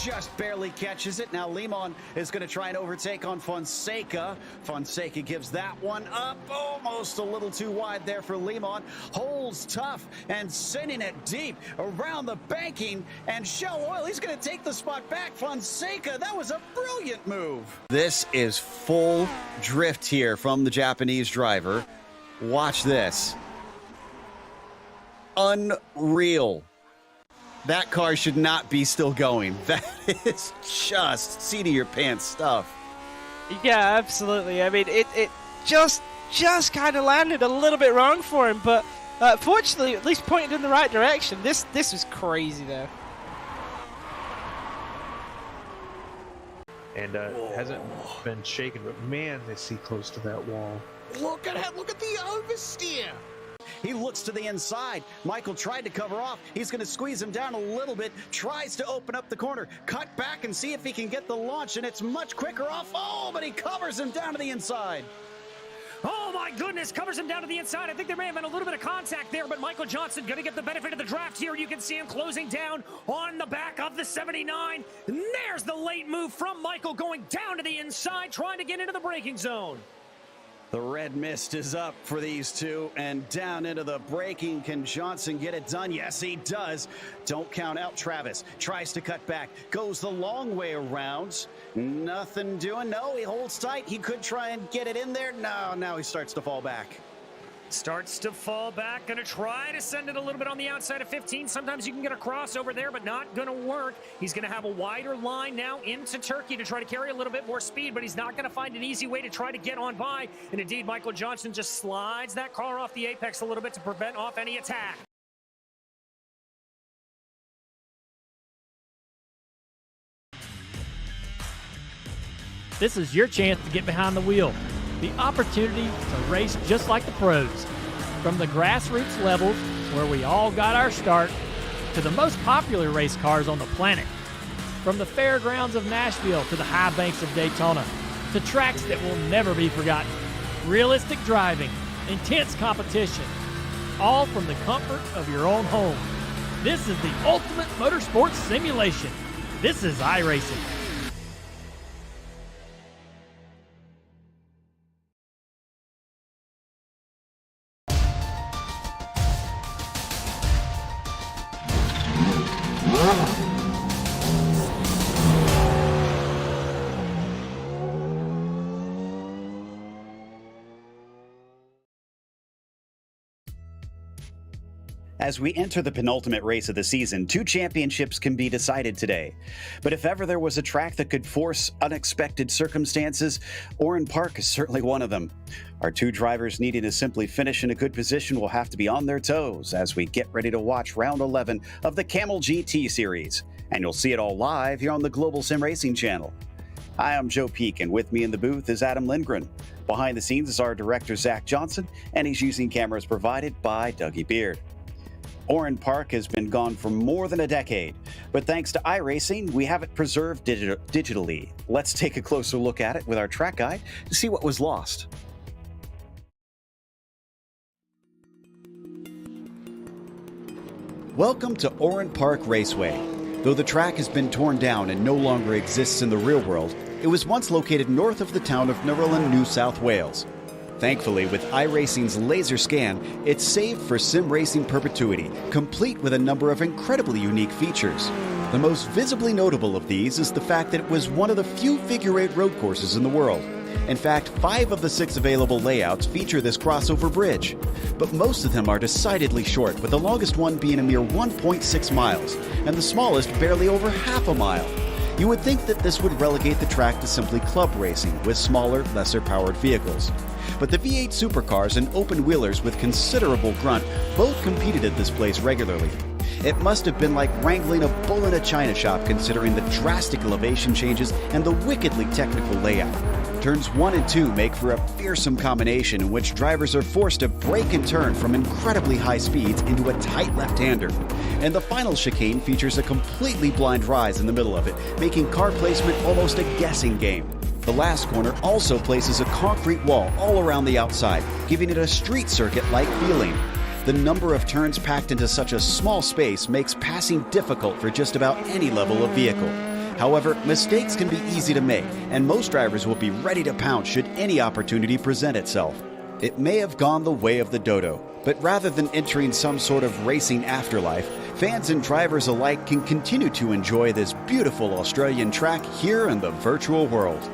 just barely catches it. Now Limon is going to try and overtake on Fonseca. Fonseca gives that one up. Almost a little too wide there for Limon. Holds tough and sending it deep around the banking. And Shell Oil, he's going to take the spot back. Fonseca, that was a brilliant move. This is full drift here from the Japanese driver. Watch this. Unreal. That car should not be still going. That is just seat-of-your-pants stuff. Yeah, absolutely. I mean, it just kind of landed a little bit wrong for him, but fortunately, at least pointed in the right direction. This was crazy, though. And hasn't been shaken, but man, they see close to that wall. Look at it. Look at the oversteer. He looks to the inside. Michael tried to cover off. He's going to squeeze him down a little bit. Tries to open up the corner. Cut back and see if he can get the launch, and it's much quicker off. Oh, but he covers him down to the inside. Oh my goodness, covers him down to the inside. I think there may have been a little bit of contact there, but Michael Johnson going to get the benefit of the draft here. You can see him closing down on the back of the 79. And there's the late move from Michael going down to the inside, trying to get into the braking zone. The red mist is up for these two, and down into the braking. Can Johnson get it done? Yes, he does. Don't count out Travis. Tries to cut back. Goes the long way around. Nothing doing. No, he holds tight. He could try and get it in there. No, now he starts to fall back. Starts to fall back. Going to try to send it a little bit on the outside of 15. Sometimes you can get a crossover there, but not going to work. He's going to have a wider line now into Turkey to try to carry a little bit more speed, but he's not going to find an easy way to try to get on by. And indeed, Michael Johnson just slides that car off the apex a little bit to prevent off any attack. This is your chance to get behind the wheel. The opportunity to race just like the pros. From the grassroots levels, where we all got our start, to the most popular race cars on the planet. From the fairgrounds of Nashville to the high banks of Daytona, to tracks that will never be forgotten. Realistic driving, intense competition, all from the comfort of your own home. This is the ultimate motorsports simulation. This is iRacing. As we enter the penultimate race of the season, 2 championships can be decided today. But if ever there was a track that could force unexpected circumstances, Oran Park is certainly one of them. Our 2 drivers needing to simply finish in a good position will have to be on their toes as we get ready to watch round 11 of the Kamel GT series. And you'll see it all live here on the Global SimRacing channel. Hi, I'm Joe Peak, and with me in the booth is Adam Lindgren. Behind the scenes is our director, Zach Johnson, and he's using cameras provided by Dougie Beard. Oran Park has been gone for more than a decade, but thanks to iRacing, we have it preserved digitally. Let's take a closer look at it with our track guide to see what was lost. Welcome to Oran Park Raceway. Though the track has been torn down and no longer exists in the real world, it was once located north of the town of Nurulin, New South Wales. Thankfully, with iRacing's laser scan, it's saved for SimRacing perpetuity, complete with a number of incredibly unique features. The most visibly notable of these is the fact that it was one of the few figure-8 road courses in the world. In fact, 5 of the 6 available layouts feature this crossover bridge, but most of them are decidedly short, with the longest one being a mere 1.6 miles, and the smallest barely over half a mile. You would think that this would relegate the track to simply club racing with smaller, lesser-powered vehicles. But the V8 supercars and open-wheelers with considerable grunt both competed at this place regularly. It must have been like wrangling a bull in a china shop considering the drastic elevation changes and the wickedly technical layout. Turns 1 and 2 make for a fearsome combination in which drivers are forced to brake and turn from incredibly high speeds into a tight left-hander. And the final chicane features a completely blind rise in the middle of it, making car placement almost a guessing game. The last corner also places a concrete wall all around the outside, giving it a street circuit-like feeling. The number of turns packed into such a small space makes passing difficult for just about any level of vehicle. However, mistakes can be easy to make, and most drivers will be ready to pounce should any opportunity present itself. It may have gone the way of the dodo, but rather than entering some sort of racing afterlife, fans and drivers alike can continue to enjoy this beautiful Australian track here in the virtual world.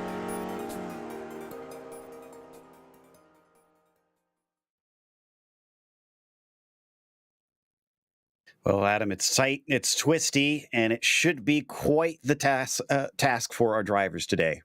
Well, Adam, it's tight, it's twisty, and it should be quite the task for our drivers today.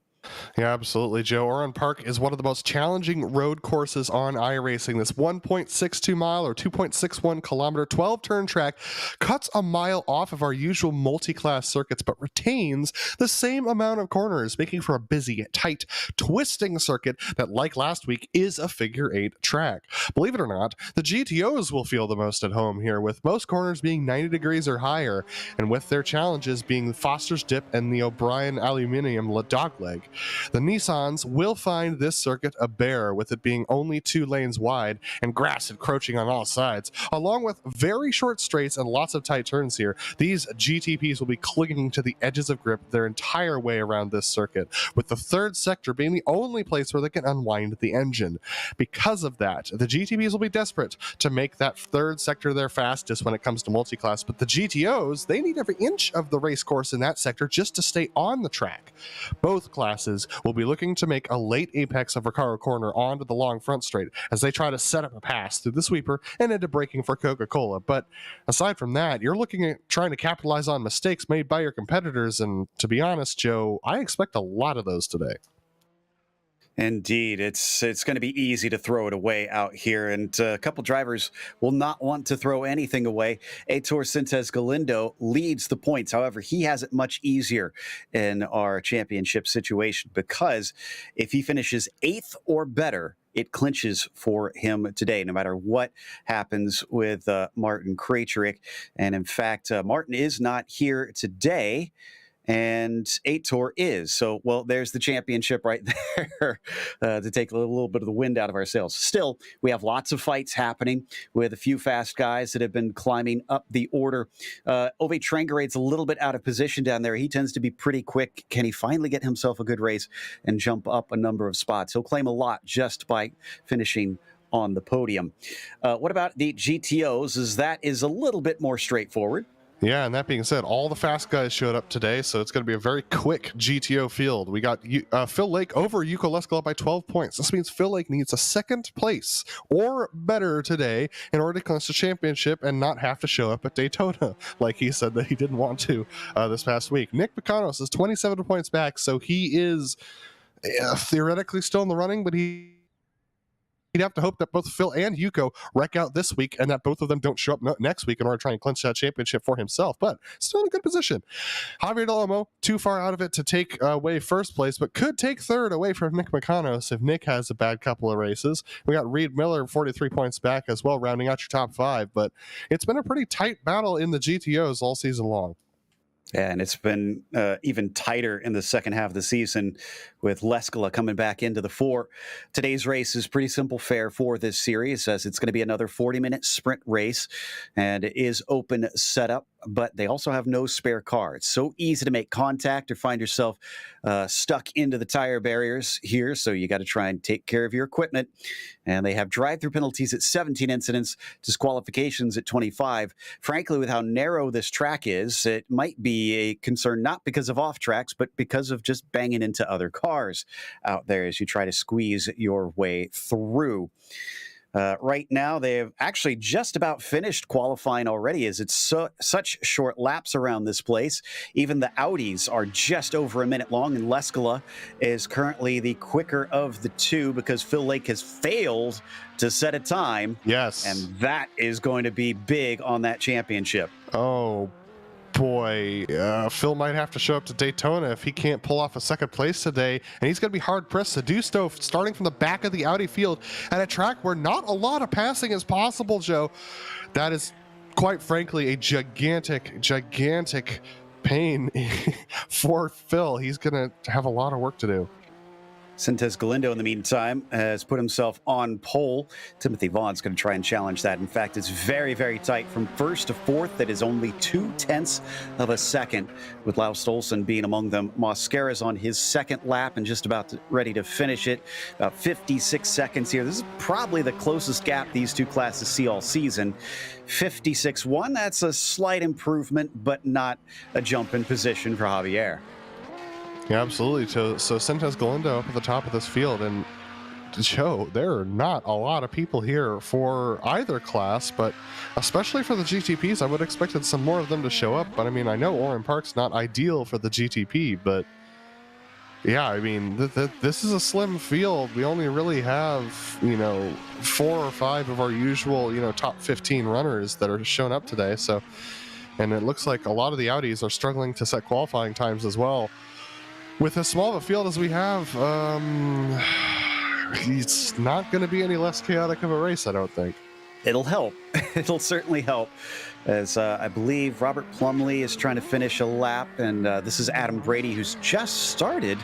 Yeah, absolutely, Joe. Oran Park is one of the most challenging road courses on iRacing. This 1.62 mile or 2.61 kilometer 12-turn track cuts a mile off of our usual multi-class circuits, but retains the same amount of corners, making for a busy, tight, twisting circuit that, like last week, is a figure-8 track. Believe it or not, the GTOs will feel the most at home here, with most corners being 90 degrees or higher, and with their challenges being Foster's Dip and the O'Brien Aluminium Dogleg. The Nissans will find this circuit a bear, with it being only 2 lanes wide and grass encroaching on all sides. Along with very short straights and lots of tight turns here, these GTPs will be clinging to the edges of grip their entire way around this circuit, with the third sector being the only place where they can unwind the engine. Because of that, the GTPs will be desperate to make that third sector their fastest when it comes to multi-class, but the GTOs, they need every inch of the race course in that sector just to stay on the track. Both classes will be looking to make a late apex of Recaro Corner onto the long front straight as they try to set up a pass through the sweeper and into braking for Coca-Cola. But aside from that, you're looking at trying to capitalize on mistakes made by your competitors, and to be honest, Joe, I expect a lot of those today. Indeed, it's going to be easy to throw it away out here, and a couple drivers will not want to throw anything away. Heitor Sintes Galindo leads the points. However, he has it much easier in our championship situation, because if he finishes 8th or better, it clinches for him today, no matter what happens with Martin Krejcik. And in fact, Martin is not here today, and Heitor is. So, well, there's the championship right there to take a little bit of the wind out of our sails. Still, we have lots of fights happening with a few fast guys that have been climbing up the order. Ove Trengareid's a little bit out of position down there. He tends to be pretty quick. Can he finally get himself a good race and jump up a number of spots? He'll claim a lot just by finishing on the podium. What about the GTOs? That is a little bit more straightforward. Yeah, and that being said, all the fast guys showed up today, so it's going to be a very quick GTO field. We got Phil Lake over Yuko Leskala by 12 points. This means Phil Lake needs a second place or better today in order to clinch the championship and not have to show up at Daytona, like he said that he didn't want to this past week. Nick Picanos is 27 points back, so he is theoretically still in the running, but he'd have to hope that both Phil and Yuko wreck out this week and that both of them don't show up next week in order to try and clinch that championship for himself, but still in a good position. Javier Del Olmo, too far out of it to take away first place, but could take third away from Nick McConos if Nick has a bad couple of races. We got Reed Miller, 43 points back as well, rounding out your top 5, but it's been a pretty tight battle in the GTOs all season long. Yeah, and it's been even tighter in the second half of the season with Leskala coming back into the 4. Today's race is pretty simple fare for this series, as it's going to be another 40-minute sprint race, and it is open setup, but they also have no spare car. It's so easy to make contact or find yourself stuck into the tire barriers here, so you got to try and take care of your equipment. And they have drive-through penalties at 17 incidents, disqualifications at 25. Frankly, with how narrow this track is, it might be a concern not because of off tracks, but because of just banging into other cars out there as you try to squeeze your way through. Right now, they have actually just about finished qualifying already, as it's such short laps around this place. Even the Audis are just over a minute long, and Leskala is currently the quicker of the two because Phil Lake has failed to set a time. Yes. And that is going to be big on that championship. Oh, boy, Phil might have to show up to Daytona if he can't pull off a second place today, and he's going to be hard-pressed to do so, starting from the back of the Audi field at a track where not a lot of passing is possible, Joe. That is, quite frankly, a gigantic pain for Phil. He's going to have a lot of work to do. Sintez Galindo, in the meantime, has put himself on pole. Timothy Vaughn's going to try and challenge that. In fact, it's very, very tight from first to fourth. That is only 0.2 of a second, with Laust Olsen being among them. Mosquera's on his second lap and just about ready to finish it. About 56 seconds here. This is probably the closest gap these two classes see all season. 56.1, that's a slight improvement, but not a jump in position for Javier. Yeah, absolutely. So Sintez Galindo up at the top of this field, and Joe, there are not a lot of people here for either class, but especially for the GTPs, I would have expected some more of them to show up. But I mean, I know Oran Park's not ideal for the GTP, but yeah, I mean, this is a slim field. We only really have, 4 or 5 of our usual, top 15 runners that are shown up today. So, and it looks like a lot of the Audis are struggling to set qualifying times as well. With as small of a field as we have, it's not going to be any less chaotic of a race, I don't think. It'll help. It'll certainly help. As I believe Robert Plumley is trying to finish a lap, and this is Adam Brady, who's just started.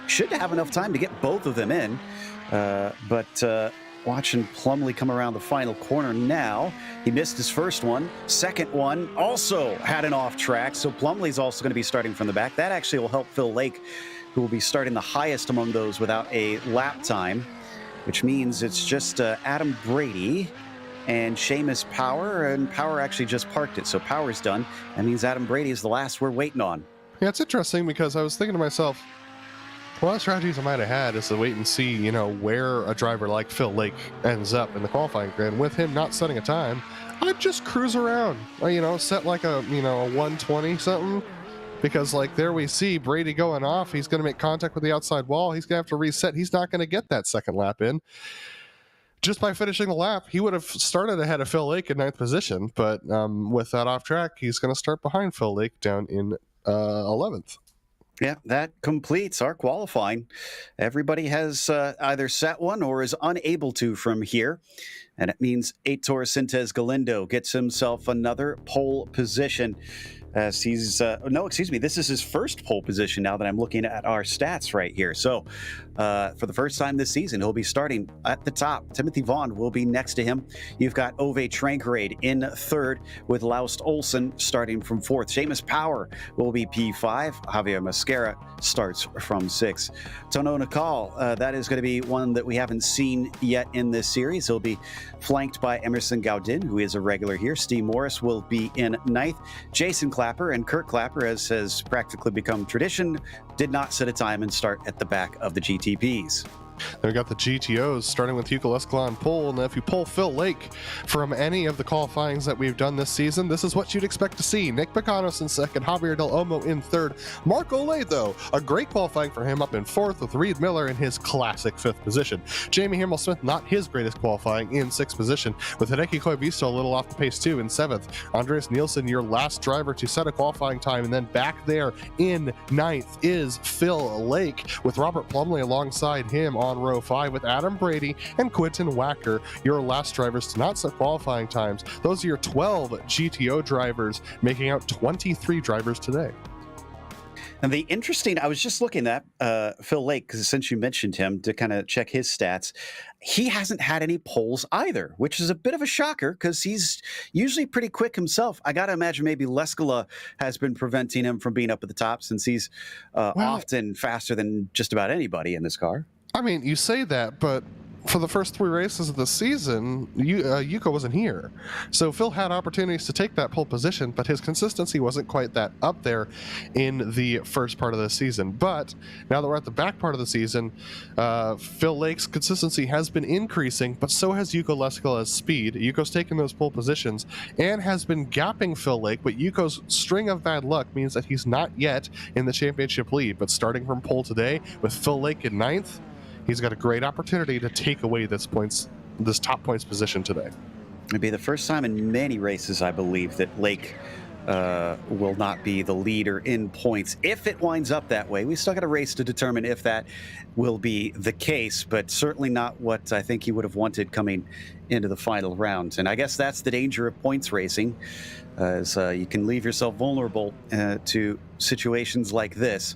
Should have enough time to get both of them in, but watching Plumley come around the final corner now. He missed his first one. Second one also had an off track, so Plumley's also going to be starting from the back. That actually will help Phil Lake, who will be starting the highest among those without a lap time, which means it's just Adam Brady and Seamus Power, and Power actually just parked it, so Power's done. That means Adam Brady is the last we're waiting on. Yeah, it's interesting because I was thinking to myself, one of the strategies I might have had is to wait and see, where a driver like Phil Lake ends up in the qualifying grid. With him not setting a time, I'd just cruise around, set like a 120 something. Because there we see Brady going off. He's going to make contact with the outside wall. He's going to have to reset. He's not going to get that second lap in. Just by finishing the lap, he would have started ahead of Phil Lake in 9th position. But with that off track, he's going to start behind Phil Lake down in 11th. Yeah, that completes our qualifying. Everybody has either set one or is unable to from here. And it means Heitor Sintez Galindo gets himself another pole position. As he's, this is his first pole position now that I'm looking at our stats right here. So for the first time this season, he'll be starting at the top. Timothy Vaughn will be next to him. You've got Ove Trankerade in third, with Laust Olsen starting from fourth. Seamus Power will be P5. Javier Mosquera starts from 6. Tono Nakal, that is going to be one that we haven't seen yet in this series. He'll be flanked by Emerson Gaudin, who is a regular here. Steve Morris will be in 9th. Jason Clapper and Kurt Clapper, as has practically become tradition, did not set a time and start at the back of the GTPs. Then we got the GTOs, starting with Yuka Leskola on pole. And if you pull Phil Lake from any of the qualifyings that we've done this season, this is what you'd expect to see. Nick Bacanos in second, Javier Del Olmo in third. Mark Olay, though, a great qualifying for him, up in fourth, with Reed Miller in his classic 5th position. Jamie Himmel-Smith, not his greatest qualifying, in 6th position, with Hideki Koivisto a little off the pace too in 7th. Andreas Nielsen, your last driver to set a qualifying time, and then back there in 9th is Phil Lake, with Robert Plumley alongside him on row 5, with Adam Brady and Quentin Wacker, your last drivers to not set qualifying times. Those are your 12 GTO drivers, making out 23 drivers today. And the interesting, I was just looking at Phil Lake, because since you mentioned him, to kind of check his stats, he hasn't had any poles either, which is a bit of a shocker because he's usually pretty quick himself. I got to imagine maybe Leskola has been preventing him from being up at the top, since he's often faster than just about anybody in this car. I mean, you say that, but for the first 3 races of the season, Yuko wasn't here. So Phil had opportunities to take that pole position, but his consistency wasn't quite that up there in the first part of the season. But now that we're at the back part of the season, Phil Lake's consistency has been increasing, but so has Yuko Leskola's speed. Yuko's taken those pole positions and has been gapping Phil Lake, but Yuko's string of bad luck means that he's not yet in the championship lead. But starting from pole today, with Phil Lake in 9th, he's got a great opportunity to take away this top points position today. It'll be the first time in many races, I believe, that Lake will not be the leader in points. If it winds up that way, we still got a race to determine if that will be the case, but certainly not what I think he would have wanted coming into the final round. And I guess that's the danger of points racing, as you can leave yourself vulnerable to situations like this.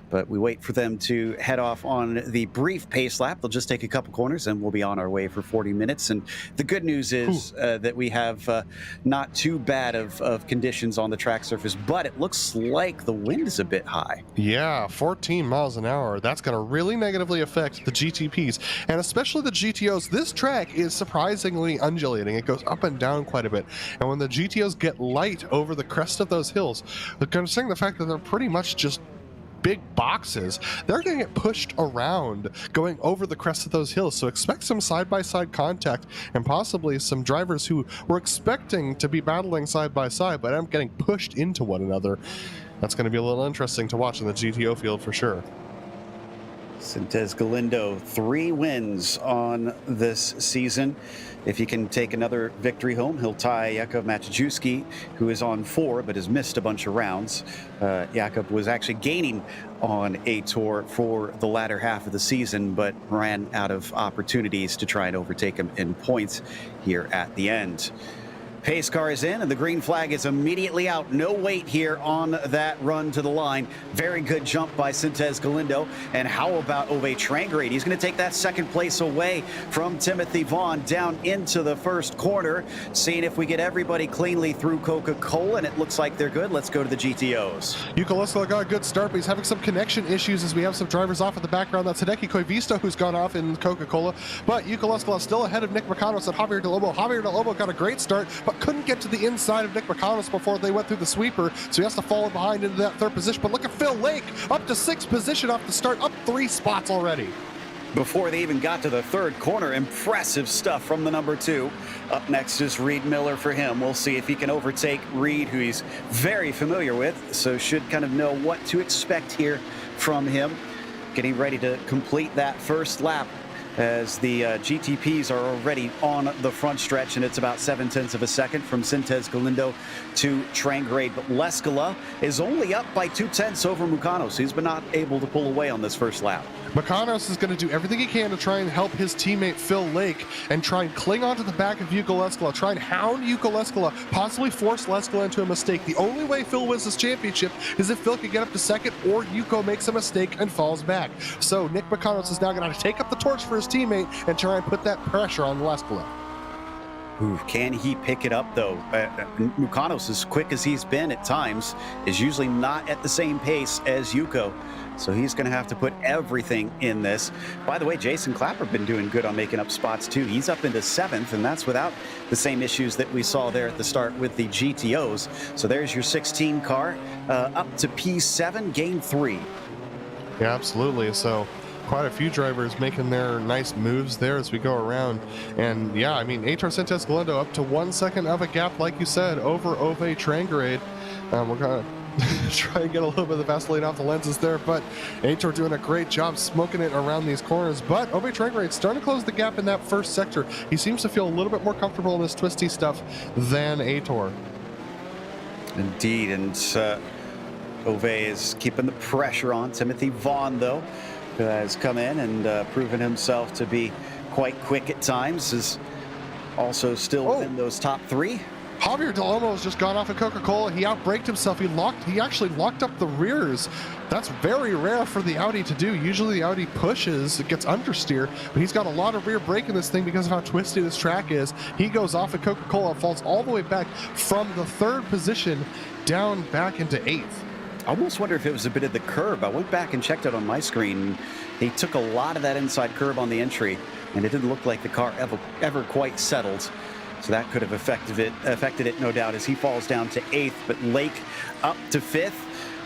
But we wait for them to head off on the brief pace lap. They'll just take a couple corners and we'll be on our way for 40 minutes. And the good news is that we have not too bad of conditions on the track surface, but it looks like the wind is a bit high. Yeah, 14 miles an hour. That's going to really negatively affect the GTPs, and especially the GTOs. This track is surprisingly undulating. It goes up and down quite a bit. And when the GTOs get light over the crest of those hills, considering the fact that they're pretty much just big boxes, they're going to get pushed around going over the crest of those hills. So expect some side-by-side contact and possibly some drivers who were expecting to be battling side-by-side but end up getting pushed into one another. That's going to be a little interesting to watch in the GTO field for sure. Sintez Galindo, 3 wins on this season. If he can take another victory home, he'll tie Jakub Maciejewski, who is on 4 but has missed a bunch of rounds. Jakub was actually gaining on a tour for the latter half of the season, but ran out of opportunities to try and overtake him in points here at the end. Pace car is in and the green flag is immediately out. No wait here on that run to the line. Very good jump by Sintez Galindo. And how about Ove Trangrade? He's going to take that second place away from Timothy Vaughn down into the first corner. Seeing if we get everybody cleanly through Coca-Cola, and it looks like they're good. Let's go to the GTOs. Yuka Leskola got a good start, but he's having some connection issues as we have some drivers off in the background. That's Hideki Koivisto, who's gone off in Coca-Cola. But Yuka Leskola still ahead of Nick Macanos and Javier Del Lobo. Javier Del Lobo got a great start, but couldn't get to the inside of Nick Macanos before they went through the sweeper, so he has to fall behind into that 3rd position. But look at Phil Lake, up to 6th position off the start, up 3 spots already. Before they even got to the 3rd corner, impressive stuff from the number 2. Up next is Reed Miller for him. We'll see if he can overtake Reed, who he's very familiar with, so should kind of know what to expect here from him. Getting ready to complete that first lap, as the GTPs are already on the front stretch, and it's about 0.7 of a second from Sintez Galindo to Trangrade. But Leskola is only up by 0.2 over Mucanos. He's been not able to pull away on this first lap. Macanos is going to do everything he can to try and help his teammate Phil Lake and try and cling onto the back of Yuka Leskola, try and hound Yuka Leskola, possibly force Leskola into a mistake. The only way Phil wins this championship is if Phil can get up to 2nd or Yuko makes a mistake and falls back. So Nick Macanos is now going to take up the torch for his teammate and try and put that pressure on Leskola. Ooh, can he pick it up, though? Mucanos, as quick as he's been at times, is usually not at the same pace as Yuko. So he's going to have to put everything in this. By the way, Jason Clapper been doing good on making up spots, too. He's up into 7th, and that's without the same issues that we saw there at the start with the GTOs. So there's your 16 car, up to P7, gain 3. Yeah, absolutely. So quite a few drivers making their nice moves there as we go around. And yeah, I mean, Aitor Sintez Galindo up to 1 second of a gap, like you said, over Ove Trangrade. We're going to try and get a little bit of the Vaseline off the lenses there, but Aitor doing a great job smoking it around these corners. But Ove Trangrade starting to close the gap in that first sector. He seems to feel a little bit more comfortable in this twisty stuff than Aitor. Indeed, and Ove is keeping the pressure on. Timothy Vaughn, though, who has come in and proven himself to be quite quick at times, is also still within those top 3. Javier Del Lobo has just gone off of Coca-Cola. He outbraked himself. He actually locked up the rears. That's very rare for the Audi to do. Usually the Audi pushes, it gets understeer, but he's got a lot of rear brake in this thing because of how twisty this track is. He goes off of Coca-Cola, falls all the way back from the 3rd position down back into 8th. I almost wonder if it was a bit of the curb. I went back and checked it on my screen. He took a lot of that inside curb on the entry, and it didn't look like the car ever quite settled. So that could have affected it, no doubt, as he falls down to 8th. But Lake up to 5th.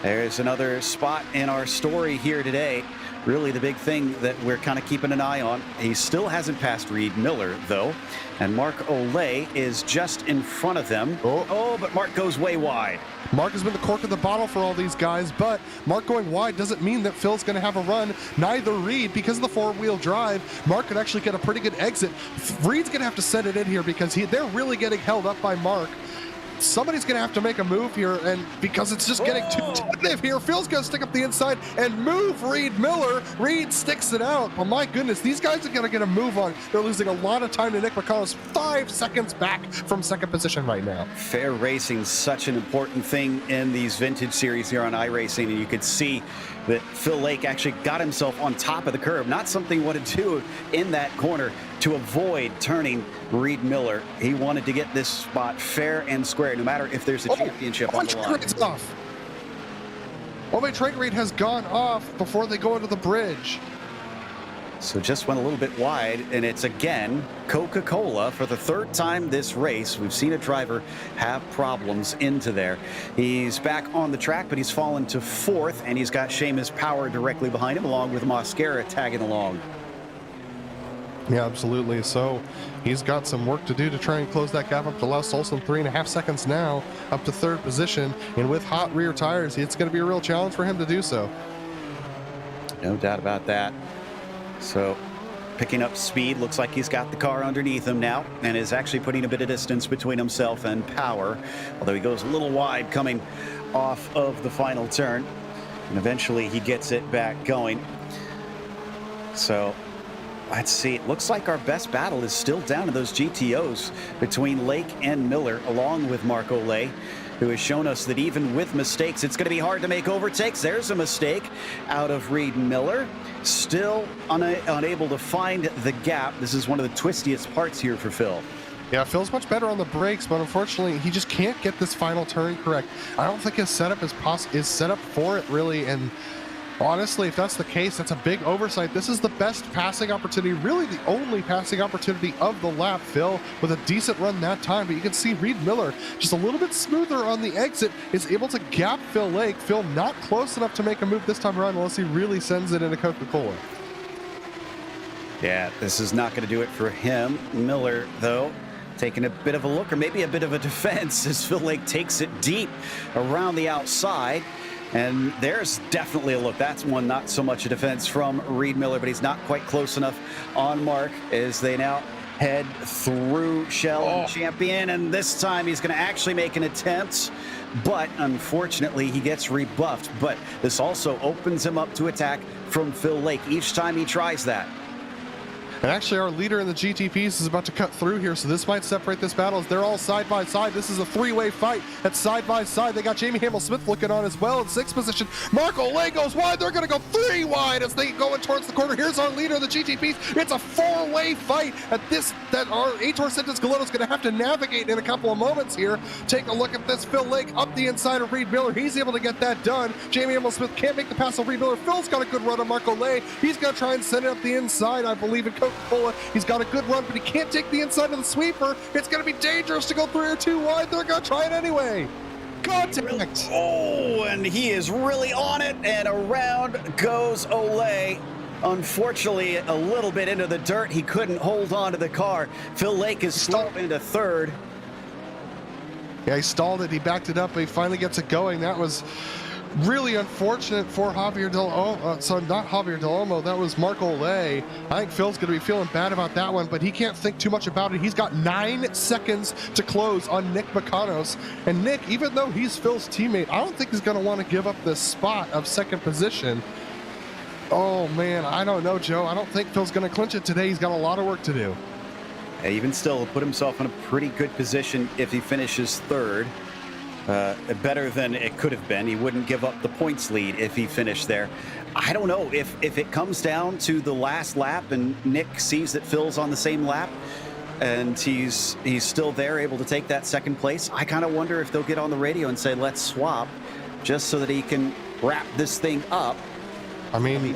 There's another spot in our story here today. Really the big thing that we're kind of keeping an eye on. He still hasn't passed Reed Miller, though. And Mark Olay is just in front of them. Oh, but Mark goes way wide. Mark has been the cork of the bottle for all these guys, but Mark going wide doesn't mean that Phil's going to have a run. Neither Reed, because of the 4-wheel drive. Mark could actually get a pretty good exit. Reed's going to have to set it in here because they're really getting held up by Mark. somebody's going to have to make a move here, and because it's just getting too tentative here, Phil's going to stick up the inside and move Reed Miller. Reed sticks it out. But my goodness, these guys are going to get a move on. They're losing a lot of time to Nick McConnell's 5 seconds back from second position right now. Fair racing, such an important thing in these vintage series here on iRacing, and you could see that Phil Lake actually got himself on top of the curve, not something he wanted to do in that corner to avoid turning Reed Miller. He wanted to get this spot fair and square, no matter if there's a championship on the line. Off. Ove Train Reed has gone off before they go into the bridge. So just went a little bit wide, and it's again Coca-Cola for the 3rd time this race. We've seen a driver have problems into there. He's back on the track, but he's fallen to 4th, and he's got Seamus Power directly behind him, along with Mosquera tagging along. Yeah, absolutely. So he's got some work to do to try and close that gap up to Les Olson. 3.5 seconds now, up to 3rd position, and with hot rear tires, it's going to be a real challenge for him to do so. No doubt about that. So picking up speed, looks like he's got the car underneath him now and is actually putting a bit of distance between himself and Power, although he goes a little wide coming off of the final turn, and eventually he gets it back going. So let's see, it looks like our best battle is still down to those GTOs between Lake and Miller, along with Marc Olé, who has shown us that even with mistakes, it's going to be hard to make overtakes. There's a mistake out of Reed Miller. Still unable to find the gap. This is one of the twistiest parts here for Phil. Yeah, Phil's much better on the brakes, but unfortunately, he just can't get this final turn correct. I don't think his setup is set up for it, really, and honestly, if that's the case, that's a big oversight. This is the best passing opportunity, really the only passing opportunity of the lap, Phil, with a decent run that time. But you can see Reed Miller, just a little bit smoother on the exit, is able to gap Phil Lake. Phil not close enough to make a move this time around unless he really sends it into Coca-Cola. Yeah, this is not going to do it for him. Miller, though, taking a bit of a look, or maybe a bit of a defense, as Phil Lake takes it deep around the outside. And there's definitely a look. That's one not so much a defense from Reed Miller, but he's not quite close enough on Mark as they now head through Shell and Champion. And this time he's going to actually make an attempt, but unfortunately he gets rebuffed. But this also opens him up to attack from Phil Lake each time he tries that. And actually, our leader in the GTPs is about to cut through here, so this might separate this battle as they're all side by side. This is a 3-way fight. That's side by side. They got Jamie Hamill-Smith looking on as well in 6th position. Marc Olé goes wide. They're going to go 3 wide as they go in towards the corner. Here's our leader in the GTPs. It's a 4-way fight that our Aitor Sentence Galotto's going to have to navigate in a couple of moments here. Take a look at this. Phil Lake up the inside of Reed Miller. He's able to get that done. Jamie Hamill-Smith can't make the pass of Reed Miller. Phil's got a good run on Marc Olé. He's going to try and send it up the inside, I believe, in Coca-Cola. He's got a good run, but he can't take the inside of the sweeper. It's going to be dangerous to go 3 or 2 wide. They're going to try it anyway. Contact. Oh, and he is really on it, and around goes Olé. Unfortunately, a little bit into the dirt. He couldn't hold on to the car. Phil Lake is slowed into 3rd. Yeah, he stalled it. He backed it up, but he finally gets it going. That was really unfortunate for Javier Del Olmo. So not Javier Del Olmo, that was Marc Olé. I think Phil's going to be feeling bad about that one, but he can't think too much about it. He's got 9 seconds to close on Nick McConnell. And Nick, even though he's Phil's teammate, I don't think he's going to want to give up this spot of 2nd position. Oh man, I don't know, Joe. I don't think Phil's going to clinch it today. He's got a lot of work to do. Even still, put himself in a pretty good position if he finishes 3rd. Better than it could have been. He wouldn't give up the points lead if he finished there. I don't know if it comes down to the last lap and Nick sees that Phil's on the same lap and he's still there, able to take that 2nd place. I kind of wonder if they'll get on the radio and say, let's swap, just so that he can wrap this thing up. I mean,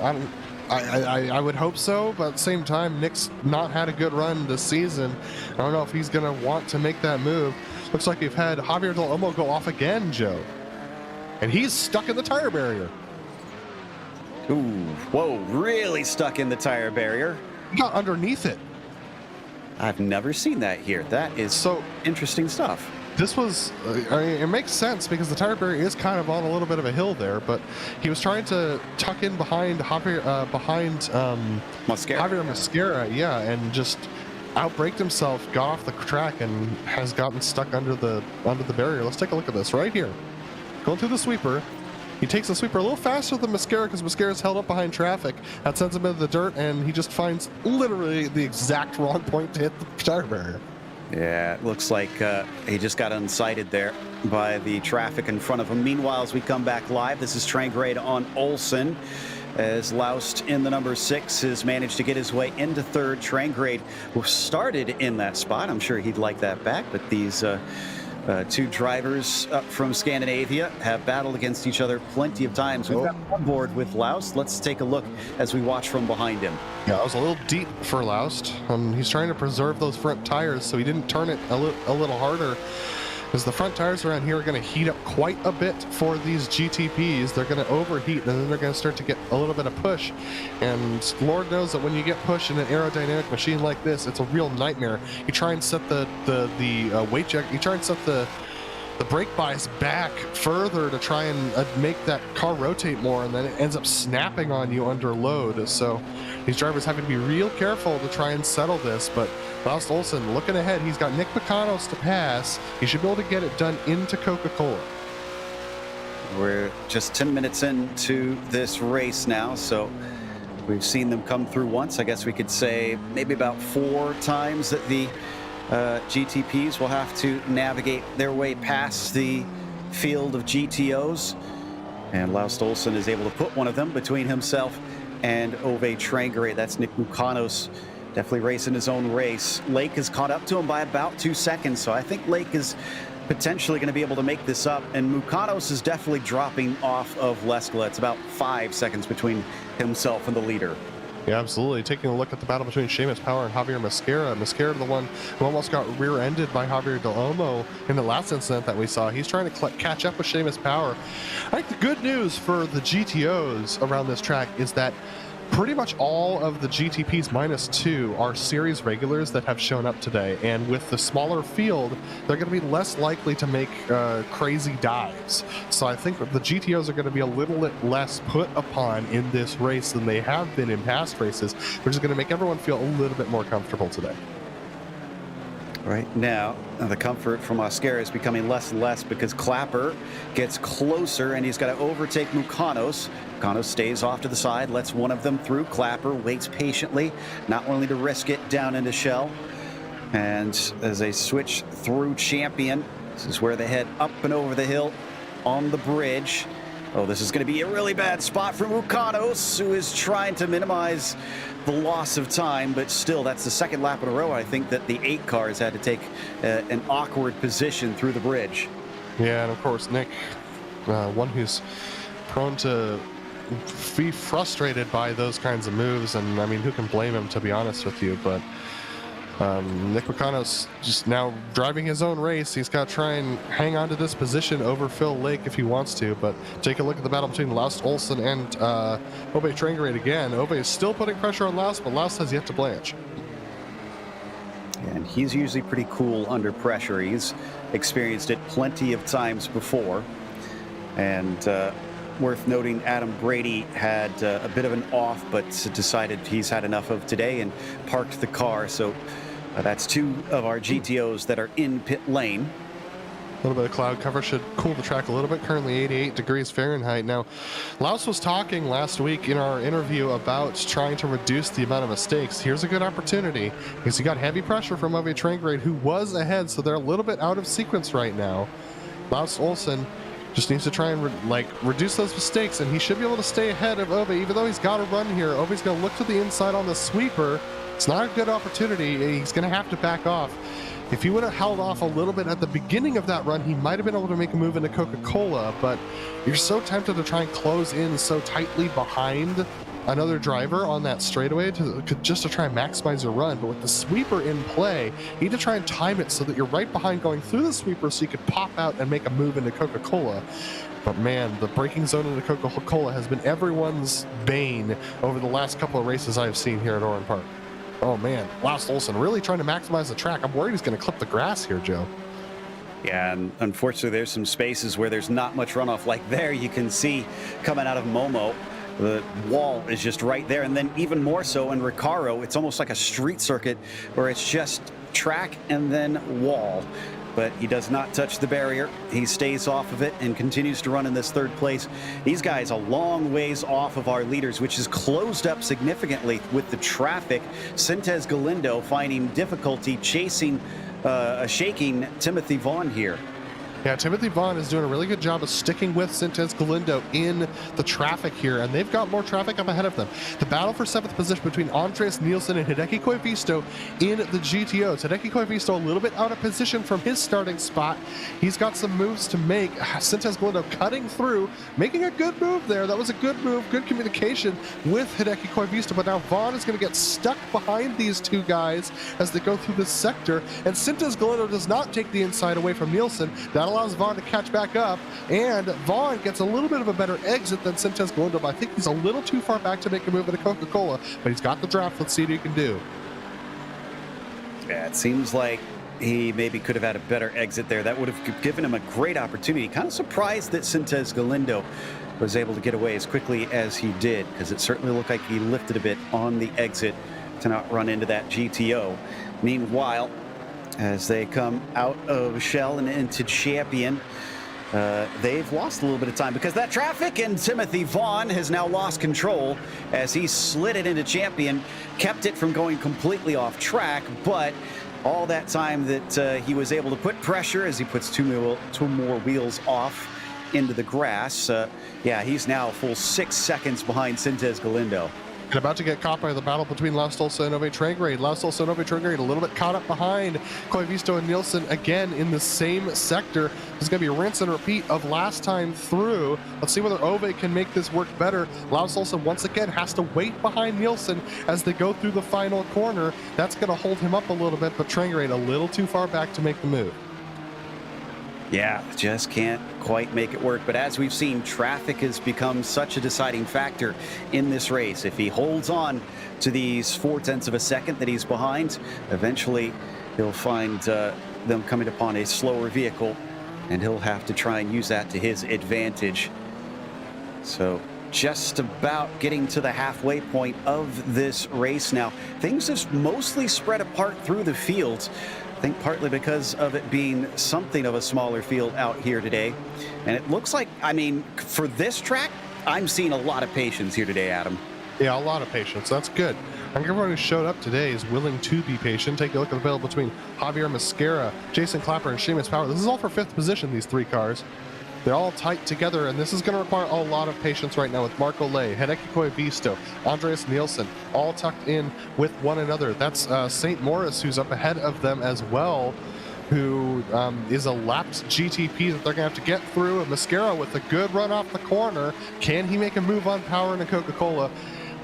I would hope so, but at the same time, Nick's not had a good run this season. I don't know if he's going to want to make that move. Looks like we've had Javier Del Olmo go off again, Joe. And he's stuck in the tire barrier. Ooh, whoa, really stuck in the tire barrier. He got underneath it. I've never seen that here. That is so interesting stuff. This was, I mean, it makes sense because the tire barrier is kind of on a little bit of a hill there, but he was trying to tuck in behind Javier, Mosquera, yeah, and just outbraked himself, got off the track, and has gotten stuck under the barrier. Let's take a look at this right here. Going through the sweeper. He takes the sweeper a little faster than Mascara because Mascara's held up behind traffic. That sends him into the dirt, and he just finds literally the exact wrong point to hit the tire barrier. Yeah, it looks like he just got unsighted there by the traffic in front of him. Meanwhile, as we come back live, this is Trangrade on Olsen, as Laust in the number 6 has managed to get his way into third. Trangrade started in that spot. I'm sure he'd like that back, but these two drivers up from Scandinavia have battled against each other plenty of times. We've got on board with Laust. Let's take a look as we watch from behind him. Yeah, it was a little deep for Laust. He's trying to preserve those front tires, so he didn't turn it a little harder, because the front tires around here are going to heat up quite a bit for these GTPs. They're going to overheat, and then they're going to start to get a little bit of push. And Lord knows that when you get push in an aerodynamic machine like this, it's a real nightmare. You try and set the weight check. You try and set the brake bias back further to try and make that car rotate more, and then it ends up snapping on you under load. So these drivers having to be real careful to try and settle this. But Laust Olsen looking ahead. He's got Nick Mikanos to pass. He should be able to get it done into Coca-Cola. We're just 10 minutes into this race now, so we've seen them come through once. I guess we could say maybe about 4 times that the GTPs will have to navigate their way past the field of GTOs, and Laust Olsen is able to put one of them between himself and Ove Trangrade. That's Nick Mikanos, definitely racing his own race. Lake has caught up to him by about 2 seconds, so I think Lake is potentially going to be able to make this up, and Mikanos is definitely dropping off of Leskla. It's about 5 seconds between himself and the leader. Yeah, absolutely. Taking a look at the battle between Seamus Power and Javier Mascara. Mascara, the one who almost got rear-ended by Javier Del Olmo in the last incident that we saw. He's trying to catch up with Seamus Power. I think the good news for the GTOs around this track is that pretty much all of the GTPs -2 are series regulars that have shown up today, and with the smaller field, they're going to be less likely to make crazy dives. So I think the GTOs are going to be a little bit less put upon in this race than they have been in past races, which is going to make everyone feel a little bit more comfortable today. Right now, the comfort from Oscar is becoming less and less because Clapper gets closer and he's got to overtake Mikanos. Mikanos stays off to the side, lets one of them through. Clapper waits patiently, not willing to risk it down into Shell. And as they switch through Champion, this is where they head up and over the hill on the bridge. Oh, this is going to be a really bad spot for Mikanos, who is trying to minimize the loss of time, but still, that's the second lap in a row. I think that the 8 cars had to take an awkward position through the bridge. Yeah, and of course, Nick, one who's prone to be frustrated by those kinds of moves, and I mean, who can blame him, to be honest with you, but Nick Mikanos just now driving his own race. He's got to try and hang on to this position over Phil Lake if he wants to, but take a look at the battle between Laust Olsen and Ove Trangrade again. Ove is still putting pressure on Laust, but Laust has yet to blanch. And he's usually pretty cool under pressure. He's experienced it plenty of times before. And worth noting, Adam Brady had a bit of an off, but decided he's had enough of today and parked the car. So that's 2 of our GTOs that are in pit lane. A little bit of cloud cover should cool the track a little bit. Currently 88 degrees Fahrenheit. Now, Laust was talking last week in our interview about trying to reduce the amount of mistakes. Here's a good opportunity because he got heavy pressure from Ove Trangrade, who was ahead, so they're a little bit out of sequence right now. Laust Olsen just needs to try and reduce those mistakes, and he should be able to stay ahead of Ove, even though he's got to run here. Ove's going to look to the inside on the sweeper. It's not a good opportunity. He's going to have to back off. If he would have held off a little bit at the beginning of that run, he might have been able to make a move into Coca-Cola, but you're so tempted to try and close in so tightly behind another driver on that straightaway just to try and maximize your run. But with the sweeper in play, you need to try and time it so that you're right behind going through the sweeper so you could pop out and make a move into Coca-Cola. But man, the braking zone into Coca-Cola has been everyone's bane over the last couple of races I've seen here at Oran Park. Oh man, Laust Olsen really trying to maximize the track. I'm worried he's going to clip the grass here, Joe. Yeah, and unfortunately there's some spaces where there's not much runoff. Like there you can see coming out of Momo, The wall is just right there, and then even more so in Recaro, it's almost like a street circuit where it's just track and then wall. But he does not touch the barrier. He stays off of it and continues to run in this third place. These guys a long ways off of our leaders, which is closed up significantly with the traffic. Sintez Galindo finding difficulty chasing a shaking Timothy Vaughn here. Yeah, Timothy Vaughn is doing a really good job of sticking with Sintez Galindo in the traffic here, and they've got more traffic up ahead of them. The battle for 7th position between Andreas Nielsen and Hideki Koivisto in the GTO. Hideki Koivisto a little bit out of position from his starting spot. He's got some moves to make. Sintez Galindo cutting through, making a good move there. That was a good move, good communication with Hideki Koivisto, but now Vaughn is going to get stuck behind these two guys as they go through this sector, and Sintez Galindo does not take the inside away from Nielsen. That allows Vaughn to catch back up, and Vaughn gets a little bit of a better exit than Sintez Galindo, but I think he's a little too far back to make a move at a Coca-Cola, but he's got the draft. Let's see what he can do. Yeah, it seems like he maybe could have had a better exit there. That would have given him a great opportunity. Kind of surprised that Sintez Galindo was able to get away as quickly as he did, because it certainly looked like he lifted a bit on the exit to not run into that GTO. Meanwhile, as they come out of Shell and into Champion, they've lost a little bit of time because that traffic, and Timothy Vaughn has now lost control as he slid it into Champion, kept it from going completely off track, but all that time that he was able to put pressure as he puts two more wheels off into the grass. Yeah, he's now a full 6 seconds behind Sintez Galindo. And about to get caught by the battle between Laus Stolze and Ove Trangrade. Laus Stolze and Ove Trangrade a little bit caught up behind Koivisto and Nielsen again in the same sector. This is going to be a rinse and repeat of last time through. Let's see whether Ove can make this work better. Laus Stolze once again has to wait behind Nielsen as they go through the final corner. That's going to hold him up a little bit, but Trangrade a little too far back to make the move. Yeah, just can't quite make it work. But as we've seen, traffic has become such a deciding factor in this race. If he holds on to these 0.4 of a second that he's behind, eventually he'll find them coming upon a slower vehicle, and he'll have to try and use that to his advantage. So just about getting to the halfway point of this race now. Things have mostly spread apart through the fields. I think partly because of it being something of a smaller field out here today. And it looks like, I mean, for this track, I'm seeing a lot of patience here today, Adam. Yeah, a lot of patience. That's good. I think everyone who showed up today is willing to be patient. Take a look at the battle between Javier Mascara, Jason Clapper, and Seamus Power. This is all for 5th position, these three cars. They're all tight together, and this is going to require a lot of patience right now with Marco Ley, Hideki Koivisto, Andreas Nielsen, all tucked in with one another. That's St. Morris, who's up ahead of them as well, who is a lapped GTP that they're going to have to get through. And Mascara with a good run off the corner. Can he make a move on Power and a Coca-Cola?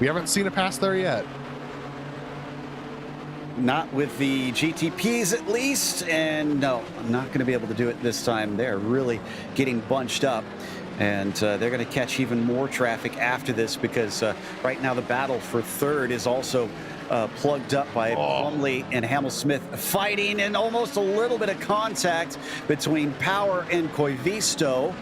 We haven't seen a pass there yet. Not with the GTPs at least, and no, I'm not going to be able to do it this time. They're really getting bunched up, and they're going to catch even more traffic after this because right now the battle for third is also plugged up by Plumley and Hamel-Smith fighting, and almost a little bit of contact between Power and Koivisto,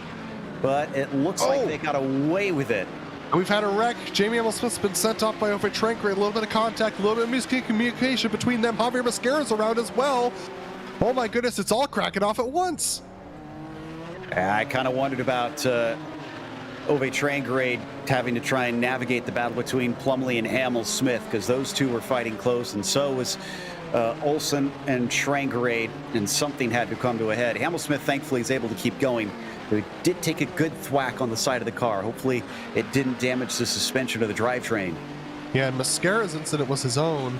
but it looks like they got away with it. We've had a wreck. Jamie Hamel-Smith's been sent off by Ove Trangrade. A little bit of contact, a little bit of miscommunication between them. Javier Mascara's around as well. Oh my goodness, it's all cracking off at once. I kind of wondered about Ove Trangrade having to try and navigate the battle between Plumley and Hamel-Smith, because those two were fighting close, and so was Olsen and Trangrade, and something had to come to a head. Hamel-Smith thankfully is able to keep going. It did take a good thwack on the side of the car. Hopefully it didn't damage the suspension of the drivetrain. Yeah, and Mascara's incident was his own.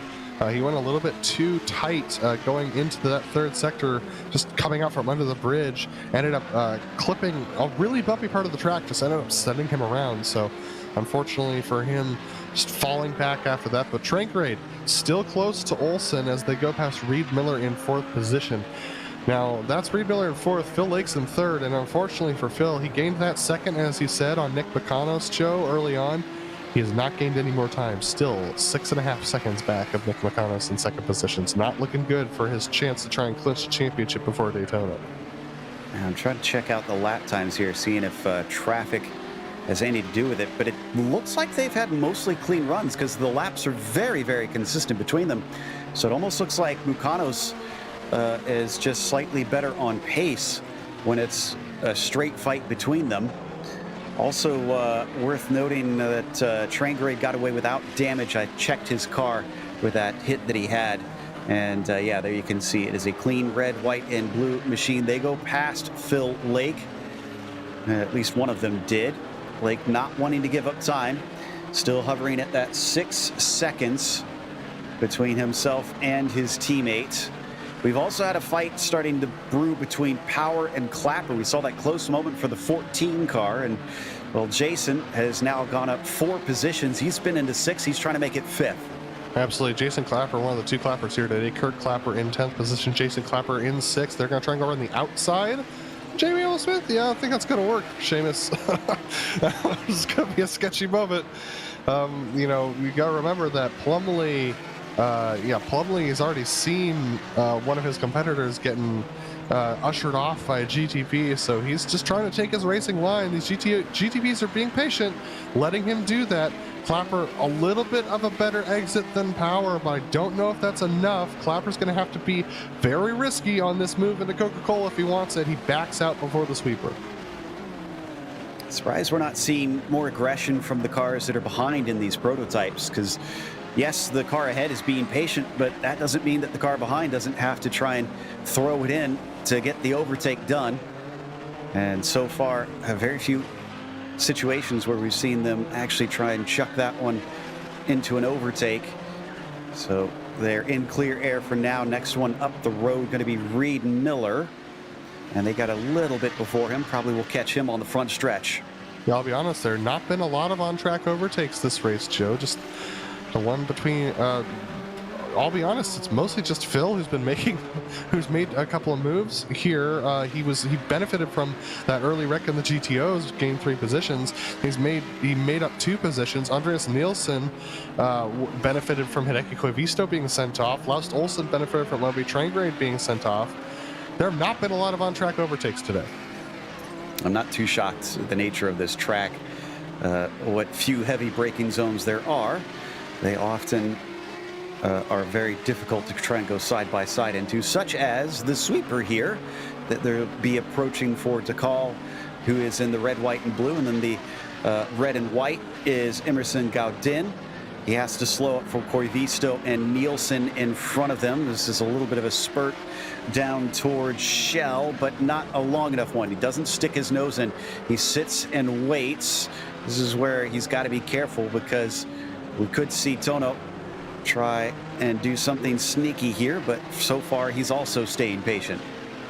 He went a little bit too tight going into that third sector, just coming out from under the bridge. Ended up clipping a really bumpy part of the track, just ended up sending him around. So unfortunately for him, just falling back after that. But Trangrade still close to Olsen as they go past Reed Miller in 4th position. Now, that's Reed Miller in 4th, Phil Lakes in 3rd, and unfortunately for Phil, he gained that second, as he said, on Nick Bacano's show early on. He has not gained any more time, still 6.5 seconds back of Nick Bacano's in 2nd position. It's not looking good for his chance to try and clinch the championship before Daytona. I'm trying to check out the lap times here, seeing if traffic has anything to do with it, but it looks like they've had mostly clean runs because the laps are very, very consistent between them. So it almost looks like Mukano's is just slightly better on pace when it's a straight fight between them. Also worth noting that Train Grade got away without damage. I checked his car with that hit that he had. And yeah, there you can see it is a clean red, white, and blue machine. They go past Phil Lake. At least one of them did. Lake not wanting to give up time. Still hovering at that 6 seconds between himself and his teammates. We've also had a fight starting to brew between Power and Clapper. We saw that close moment for the 14 car, and well, Jason has now gone up 4 positions. He's been into 6. He's trying to make it 5th. Absolutely. Jason Clapper, one of the 2 Clappers here today. Kurt Clapper in 10th position, Jason Clapper in 6th. They're going to try and go around the outside. Jamie L. Smith, yeah, I think that's going to work. Seamus, this is going to be a sketchy moment. You know, you got to remember that Plumlee, Plumlee has already seen one of his competitors getting ushered off by a GTP, so he's just trying to take his racing line. These GTPs are being patient, letting him do that. Clapper, a little bit of a better exit than Power, but I don't know if that's enough. Clapper's going to have to be very risky on this move into Coca-Cola if he wants it. He backs out before the sweeper. Surprised we're not seeing more aggression from the cars that are behind in these prototypes, because yes, the car ahead is being patient, but that doesn't mean that the car behind doesn't have to try and throw it in to get the overtake done. And so far, very few situations where we've seen them actually try and chuck that one into an overtake. So they're in clear air for now. Next one up the road going to be Reed Miller, and they got a little bit before him. Probably will catch him on the front stretch. Yeah, I'll be honest, there have not been a lot of on-track overtakes this race, Joe. Just the one between I'll be honest, it's mostly just Phil who's made a couple of moves here. He benefited from that early wreck in the GTOs, gained 3 positions. He made up 2 positions. Andreas Nielsen benefited from Hideki Koivisto being sent off. Laust Olsen benefited from Lobby Train Grade being sent off. There have not been a lot of on-track overtakes today. I'm not too shocked at the nature of this track. What few heavy braking zones there are, they often are very difficult to try and go side by side into, such as the sweeper here that they'll be approaching for Takal, who is in the red, white, and blue, and then the red and white is Emerson Gaudin. He has to slow up for Koivisto and Nielsen in front of them. This is a little bit of a spurt down towards Shell, but not a long enough one. He doesn't stick his nose in. He sits and waits. This is where he's got to be careful, because we could see Tono try and do something sneaky here, but so far he's also staying patient.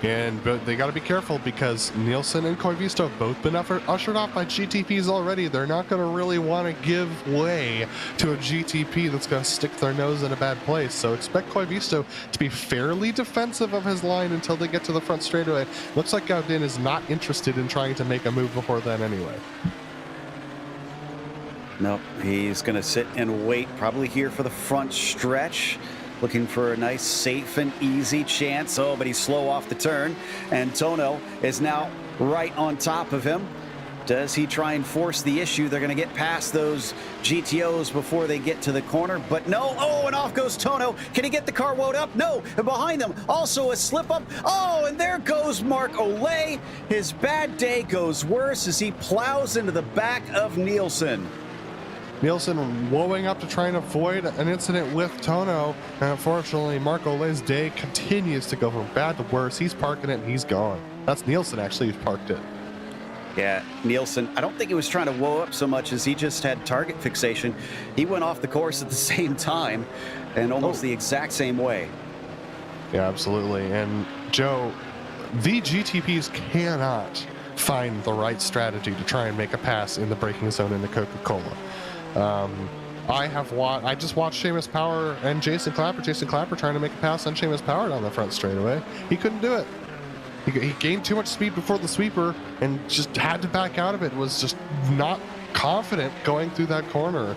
But they got to be careful, because Nielsen and Koivisto have both been ushered off by GTPs already. They're not going to really want to give way to a GTP that's going to stick their nose in a bad place. So expect Koivisto to be fairly defensive of his line until they get to the front straightaway. Looks like Gaudin is not interested in trying to make a move before then anyway. Nope, he's going to sit and wait, probably here for the front stretch, looking for a nice, safe, and easy chance. Oh, but he's slow off the turn, and Tono is now right on top of him. Does he try and force the issue? They're going to get past those GTOs before they get to the corner, but no. Oh, and off goes Tono. Can he get the car wound up? No, and behind them, also a slip up. Oh, and there goes Mark Olay. His bad day goes worse as he plows into the back of Nielsen. Nielsen woeing up to try and avoid an incident with Tono, and unfortunately Mark Olay's day continues to go from bad to worse. He's parking it and he's gone. That's Nielsen actually who's parked it. Yeah, Nielsen, I don't think he was trying to woe up so much as he just had target fixation. He went off the course at the same time and almost the exact same way. Yeah, absolutely. And Joe, the GTPs cannot find the right strategy to try and make a pass in the braking zone into Coca-Cola. I just watched Seamus Power and Jason Clapper trying to make a pass on Seamus Power down the front straightaway. He couldn't do it. He gained too much speed before the sweeper and just had to back out of it. Was just not confident going through that corner.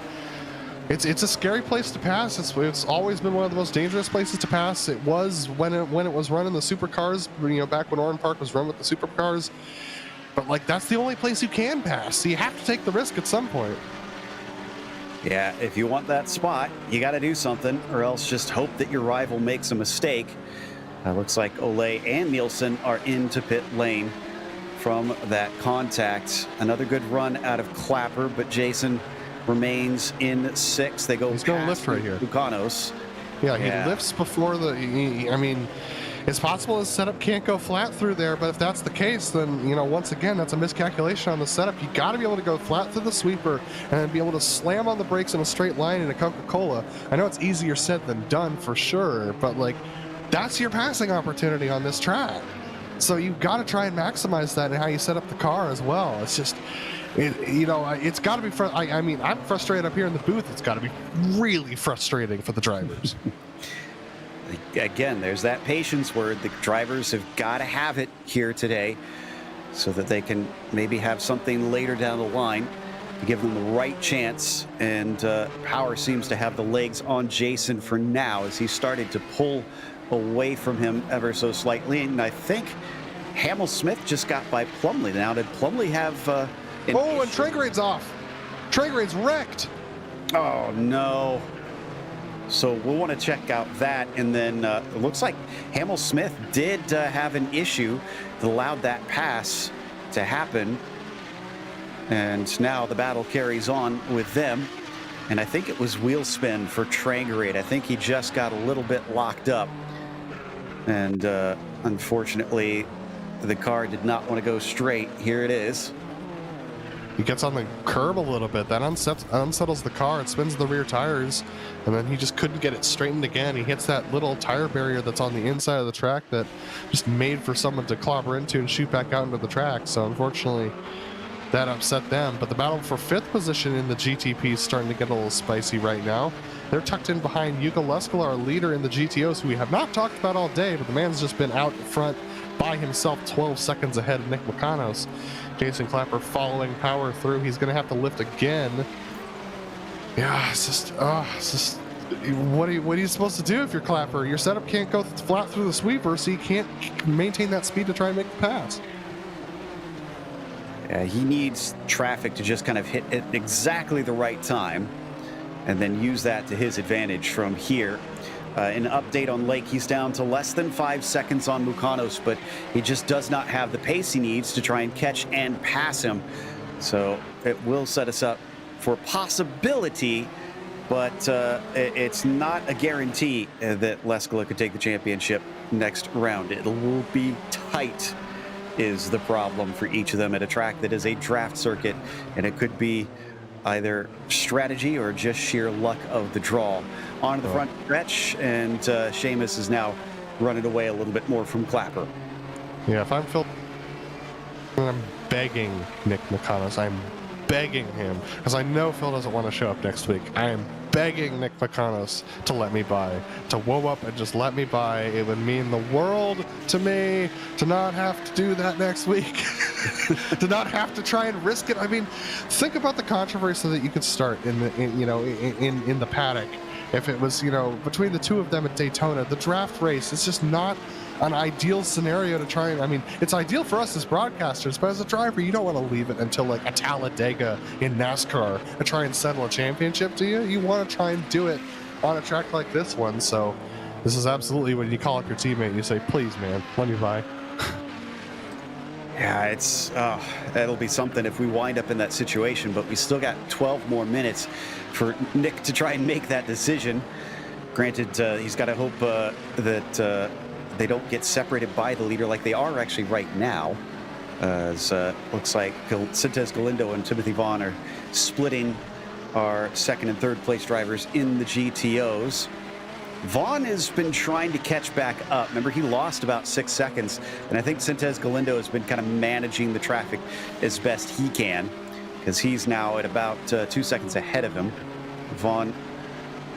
It's a scary place to pass. It's always been one of the most dangerous places to pass. It was when it was running the supercars, back when Oran Park was run with the supercars. But, like, that's the only place you can pass. So you have to take the risk at some point. Yeah, if you want that spot, you got to do something, or else just hope that your rival makes a mistake. Looks like Ole and Nielsen are into pit lane from that contact. Another good run out of Clapper, but Jason remains in 6th. They go He's going to lift right here. Lucanos. Yeah, he lifts before the... I mean, it's possible his setup can't go flat through there, but if that's the case, then, you know, once again, that's a miscalculation on the setup. You got to be able to go flat through the sweeper and then be able to slam on the brakes in a straight line in a Coca-Cola. I know it's easier said than done for sure, but, like, that's your passing opportunity on this track. So you've got to try and maximize that in how you set up the car as well. It's just... you know, it's got to be... I mean, I'm frustrated up here in the booth. It's got to be really frustrating for the drivers. Again, there's that patience word. The drivers have got to have it here today so that they can maybe have something later down the line to give them the right chance. And Power seems to have the legs on Jason for now as he started to pull away from him ever so slightly. And I think Hamill Smith just got by Plumley. Now, did Plumley have... and Tragrade's off. Tragrade's wrecked. Oh, no. So we'll want to check out that. And then it looks like Hamill Smith did have an issue that allowed that pass to happen. And now the battle carries on with them. And I think it was wheel spin for Tragarade. I think he just got a little bit locked up. And unfortunately, the car did not want to go straight. Here it is. He gets on the curb a little bit. That unsettles the car. It spins the rear tires. And then he just couldn't get it straightened again. He hits that little tire barrier that's on the inside of the track that just made for someone to clobber into and shoot back out into the track. So unfortunately, that upset them. But the battle for 5th position in the GTP is starting to get a little spicy right now. They're tucked in behind Yuka Leskola, our leader in the GTOs, who we have not talked about all day, but the man's just been out front by himself, 12 seconds ahead of Nick Makanos. Jason Clapper following Power through. He's going to have to lift again. Yeah, it's just what are you supposed to do if you're Clapper? Your setup can't go flat through the sweeper, so you can't maintain that speed to try and make the pass. He needs Traffic to just kind of hit at exactly the right time and then use that to his advantage from here. An update on Lake, he's down to less than 5 seconds on Mukanos, but he just does not have the pace he needs to try and catch and pass him. So it will set us up for possibility, but it's not a guarantee that Leskola could take the championship next round. It will be tight is the problem for each of them at a track that is a draft circuit, and it could be either strategy or just sheer luck of the draw. On the front stretch, and Seamus is now running away a little bit more from Clapper. Yeah, if I'm Phil, I'm begging Nick Makanos. I'm begging him, because I know Phil doesn't want to show up next week. I am begging Nick Makanos to let me by, to whoa up and just let me by. It would mean the world to me to not have to do that next week, to not have to try and risk it. I mean, think about the controversy that you could start in the paddock. If it was, between the two of them at Daytona, the draft race, it's just not an ideal scenario to try and, I mean, it's ideal for us as broadcasters, but as a driver, you don't want to leave it until like a Talladega in NASCAR and try and settle a championship, do you? You want to try and do it on a track like this one. So this is absolutely when you call up your teammate and you say, please, man, let me by. Yeah, that'll be something if we wind up in that situation, but we still got 12 more minutes for Nick to try and make that decision. Granted, he's got to hope that they don't get separated by the leader like they are actually right now. As looks like Sintez Galindo and Timothy Vaughn are splitting our second and third place drivers in the GTOs. Vaughn has been trying to catch back up. Remember, he lost about 6 seconds, and I think Sintez Galindo has been kind of managing the traffic as best he can, because he's now at about 2 seconds ahead of him. Vaughn,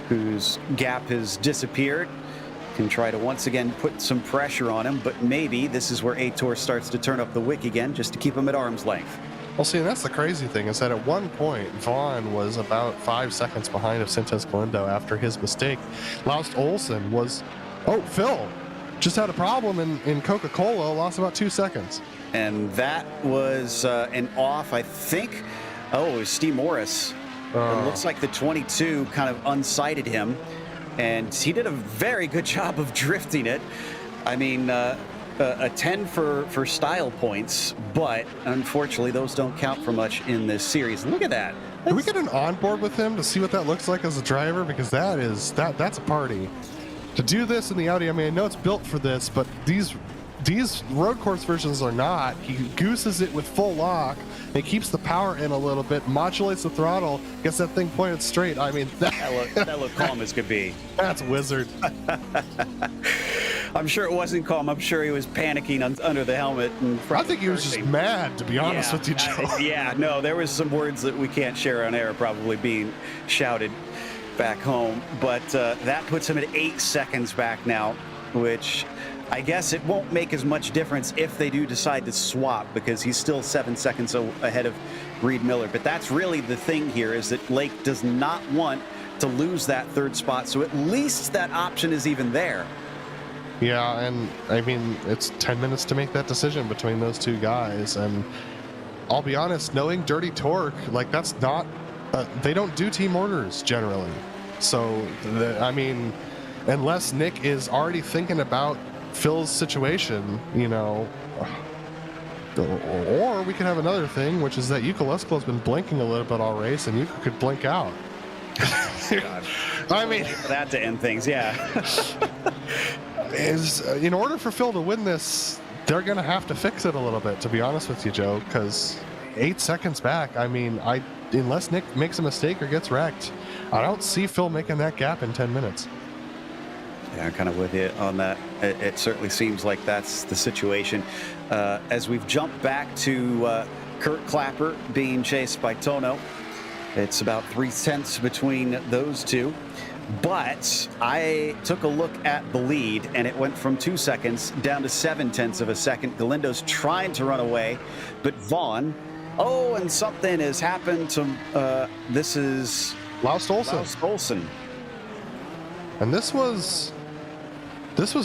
whose gap has disappeared, can try to once again put some pressure on him, but maybe this is where Ator starts to turn up the wick again just to keep him at arm's length. Well, see, that's the crazy thing, is that at one point, Vaughn was about 5 seconds behind of Sintez Galindo after his mistake. Laust Olsen Phil just had a problem in Coca-Cola, lost about 2 seconds. And that was an off, I think. Oh, it was Steve Morris. It looks like the 22 kind of unsighted him, and he did a very good job of drifting it. I mean, a 10 for style points, but unfortunately those don't count for much in this series. Look at that. Can we get an onboard with him to see what that looks like as a driver? Because that's a party. To do this in the Audi, I mean, I know it's built for this, but these road course versions are not. He gooses it with full lock. It keeps the power in a little bit, modulates the throttle, gets that thing pointed straight. I mean, that looked calm as could be. That's wizard. I'm sure it wasn't calm. I'm sure he was panicking under the helmet. I think he was just mad, to be honest with you, Joe. Yeah, no, there was some words that we can't share on air probably being shouted back home. But that puts him at 8 seconds back now, which I guess it won't make as much difference if they do decide to swap, because he's still 7 seconds ahead of Reed Miller. But that's really the thing here, is that Lake does not want to lose that third spot. So at least that option is even there. Yeah, and I mean, it's 10 minutes to make that decision between those two guys. And I'll be honest, knowing Dirty Torque, like, that's not, they don't do team orders generally. So, I mean, unless Nick is already thinking about Phil's situation, you know, or we could have another thing, which is that Yuka Lesko's been blinking a little bit all race, and Yuka could blink out. God. I mean, for that to end things, yeah. In order for Phil to win this, they're going to have to fix it a little bit, to be honest with you, Joe, because 8 seconds back, I mean, unless Nick makes a mistake or gets wrecked, I don't see Phil making that gap in 10 minutes. Yeah, I'm kind of with you on that. It certainly seems like that's the situation. As we've jumped back to Kurt Clapper being chased by Tono, it's about 3/10 between those two. But I took a look at the lead, and it went from 2 seconds down to 7/10 of a second. Galindo's trying to run away, but Vaughn, and something has happened to, this is Laust Olsen. And this was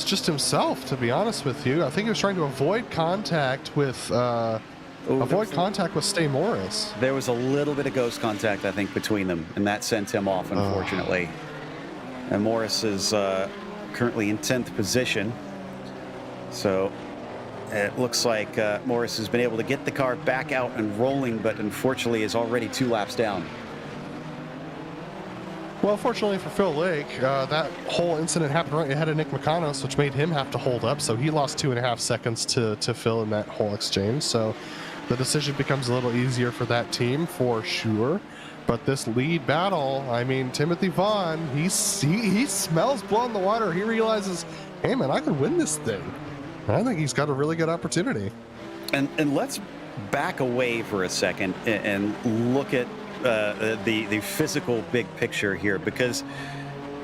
just himself, to be honest with you. I think he was trying to avoid contact with contact with Stay Morris. There was a little bit of ghost contact, I think, between them, and that sent him off, unfortunately. And Morris is currently in 10th position. So it looks like Morris has been able to get the car back out and rolling, but unfortunately is already 2 laps down. Well, fortunately for Phil Lake, that whole incident happened right ahead of Nick McConos, which made him have to hold up. So he lost 2.5 seconds to Phil in that whole exchange. So the decision becomes a little easier for that team, for sure. But this lead battle, I mean, Timothy Vaughn, he smells blood in the water. He realizes, hey, man, I could win this thing. And I think he's got a really good opportunity. And let's back away for a second and look at the physical big picture here, because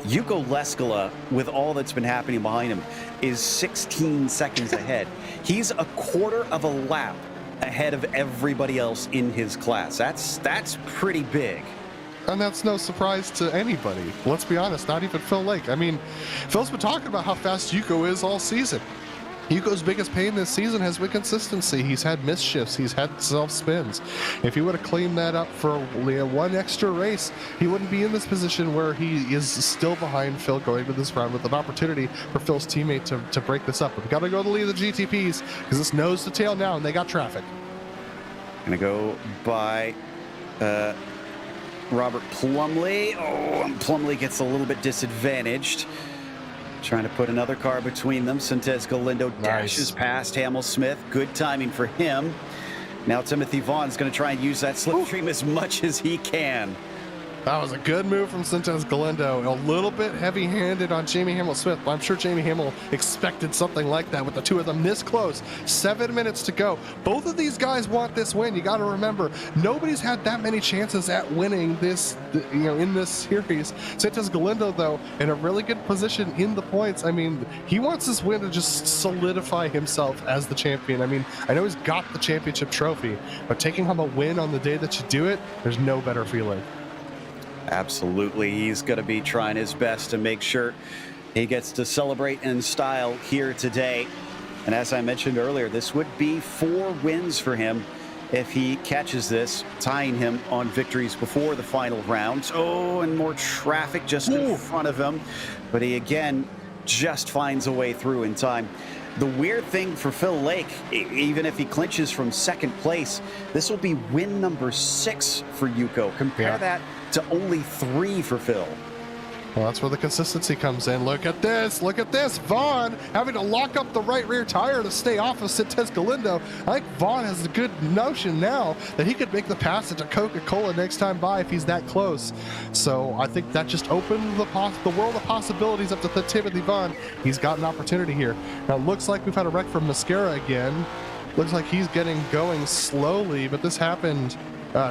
Yuka Leskola, with all that's been happening behind him, is 16 seconds ahead. He's a quarter of a lap ahead of everybody else in his class. That's pretty big. And that's no surprise to anybody. Let's be honest, not even Phil Lake. I mean, Phil's been talking about how fast Yuko is all season. Yuko's biggest pain this season has been consistency. He's had misshifts. He's had self-spins. If he would have cleaned that up for one extra race, he wouldn't be in this position where he is still behind Phil going to this round, with an opportunity for Phil's teammate to break this up. But we got to go to the lead of the GTPs, because it's nose to tail now, and they got traffic. Gonna go by Robert Plumley. And Plumley gets a little bit disadvantaged. Trying to put another car between them. Sintez Galindo dashes past Hamill Smith. Good timing for him. Now Timothy Vaughn's going to try and use that slipstream as much as he can. That was a good move from Sintez Galindo. A little bit heavy-handed on Jamie Hamill-Smith, but I'm sure Jamie Hamill expected something like that with the two of them this close. 7 minutes to go. Both of these guys want this win. You got to remember, nobody's had that many chances at winning this, in this series. Sintez Galindo, though, in a really good position in the points. I mean, he wants this win to just solidify himself as the champion. I mean, I know he's got the championship trophy, but taking home a win on the day that you do it, there's no better feeling. Absolutely. He's going to be trying his best to make sure he gets to celebrate in style here today. And as I mentioned earlier, this would be 4 wins for him if he catches this, tying him on victories before the final round. Oh, and more traffic just in front of him. But he, again, just finds a way through in time. The weird thing for Phil Lake, even if he clinches from second place, this will be win number 6 for Yuko. Compare that to only 3 for Phil. Well, that's where the consistency comes in. Look at this. Look at this. Vaughn having to lock up the right rear tire to stay off of Sintez Galindo. I think Vaughn has a good notion now that he could make the pass into Coca-Cola next time by if he's that close. So I think that just opened the world of possibilities up to Timothy Vaughn. He's got an opportunity here. Now, it looks like we've had a wreck from Mascara again. Looks like he's getting going slowly, but this happened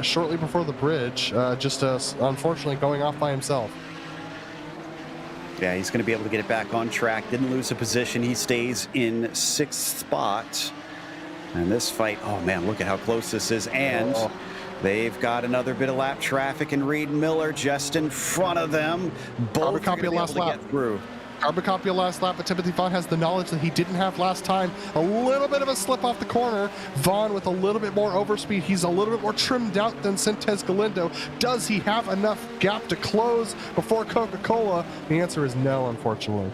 shortly before the bridge, just unfortunately going off by himself. Yeah, he's going to be able to get it back on track. Didn't lose a position. He stays in 6th spot. And this fight, oh man, look at how close this is. And they've got another bit of lap traffic, and Reed Miller just in front of them. Both are going to be able to get through. Carbon copy of last lap, but Timothy Vaughn has the knowledge that he didn't have last time. A little bit of a slip off the corner. Vaughn with a little bit more overspeed. He's a little bit more trimmed out than Sintez Galindo. Does he have enough gap to close before Coca-Cola? The answer is no, unfortunately.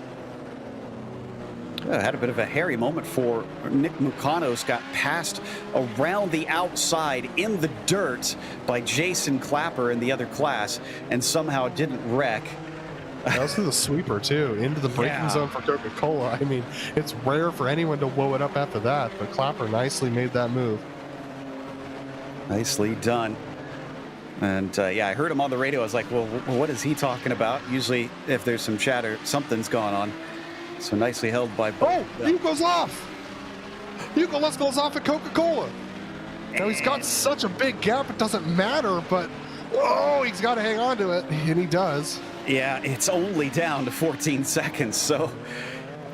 Had a bit of a hairy moment for Nick Mukanos. Got passed around the outside in the dirt by Jason Clapper in the other class, and somehow didn't wreck. That was through the sweeper, too, into the braking zone for Coca-Cola. I mean, it's rare for anyone to woe it up after that, but Clapper nicely made that move. Nicely done. And, yeah, I heard him on the radio. I was like, well, what is he talking about? Usually, if there's some chatter, something's going on. So nicely held by both. Oh, Yuko's off! Yuko Lutz goes off at Coca-Cola. Now, he's got such a big gap, it doesn't matter, but, oh, he's got to hang on to it, and he does. Yeah, it's only down to 14 seconds, so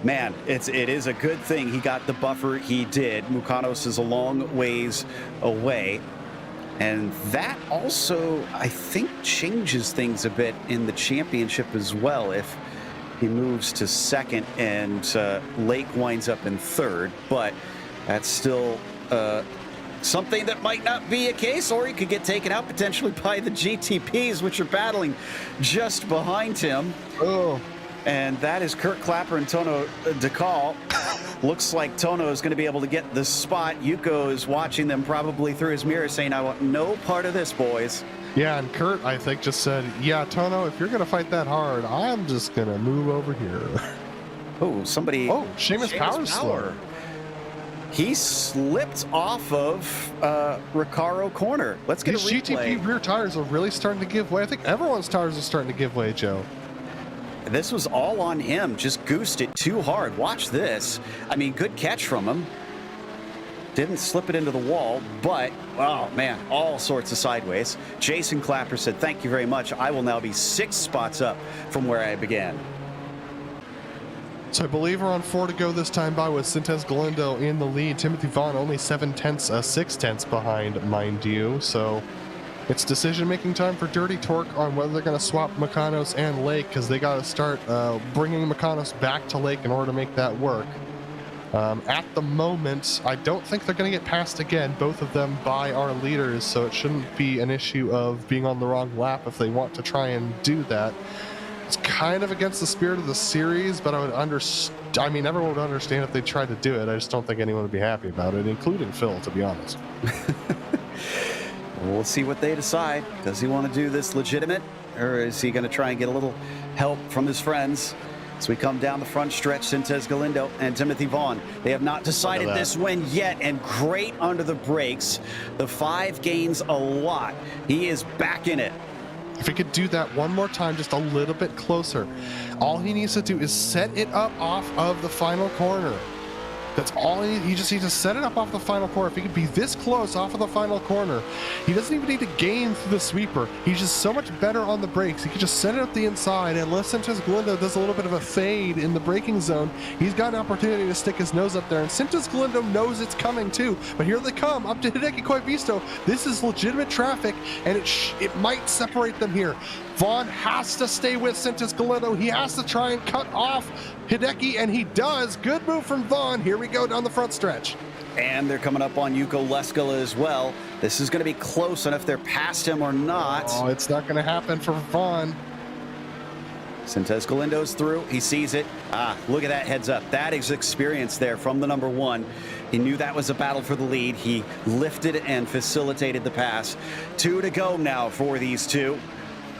man, it is a good thing he got the buffer he did. Mukanos is a long ways away, and that also, I think, changes things a bit in the championship as well if he moves to second and Lake winds up in third, but that's still something that might not be a case, or he could get taken out potentially by the GTPs, which are battling just behind him. Oh. And that is Kurt Clapper and Tono DeCall. Looks like Tono is going to be able to get the spot. Yuko is watching them probably through his mirror saying, I want no part of this, boys. Yeah, and Kurt, I think, just said, yeah, Tono, if you're going to fight that hard, I'm just going to move over here. Oh, somebody. Oh, Seamus Power. He slipped off of Recaro corner. Let's get These a replay. GTP rear tires are really starting to give way. I think everyone's tires are starting to give way, Joe. This was all on him. Just goosed it too hard. Watch this. I mean, good catch from him. Didn't slip it into the wall, but, oh, man, all sorts of sideways. Jason Clapper said, thank you very much. I will now be 6 spots up from where I began. So I believe we're on 4 to go this time by with Sintez Galindo in the lead. Timothy Vaughn only 6/10 behind, mind you. So it's decision-making time for Dirty Torque on whether they're going to swap Mukanos and Lake, because they got to start bringing Mukanos back to Lake in order to make that work. At the moment, I don't think they're going to get passed again, both of them by our leaders, so it shouldn't be an issue of being on the wrong lap if they want to try and do that. It's kind of against the spirit of the series, but I would I mean, everyone would understand if they tried to do it. I just don't think anyone would be happy about it, including Phil, to be honest. We'll see what they decide. Does he want to do this legitimate, or is he going to try and get a little help from his friends? As we come down the front stretch, Sintez Galindo and Timothy Vaughn, they have not decided this win yet, and great under the brakes. The 5 gains a lot. He is back in it. If he could do that one more time, just a little bit closer, all he needs to do is set it up off of the final corner. That's all he needs. He just needs to set it up off the final corner. If he could be this close off of the final corner, he doesn't even need to gain through the sweeper. He's just so much better on the brakes. He can just set it up the inside, and unless Sintez Galindo does a little bit of a fade in the braking zone, he's got an opportunity to stick his nose up there. And Sintez Galindo knows it's coming too. But here they come up to Hideki Koivisto. This is legitimate traffic, and it might separate them here. Vaughn has to stay with Sintis Galindo. He has to try and cut off Hideki, and he does. Good move from Vaughn. Here we go down the front stretch. And they're coming up on Yuko Leskala as well. This is going to be close enough. They're past him or not. Oh, it's not going to happen for Vaughn. Sintes Galindo's through. He sees it. Look at that heads up. That is experience there from the number one. He knew that was a battle for the lead. He lifted and facilitated the pass. 2 to go now for these two.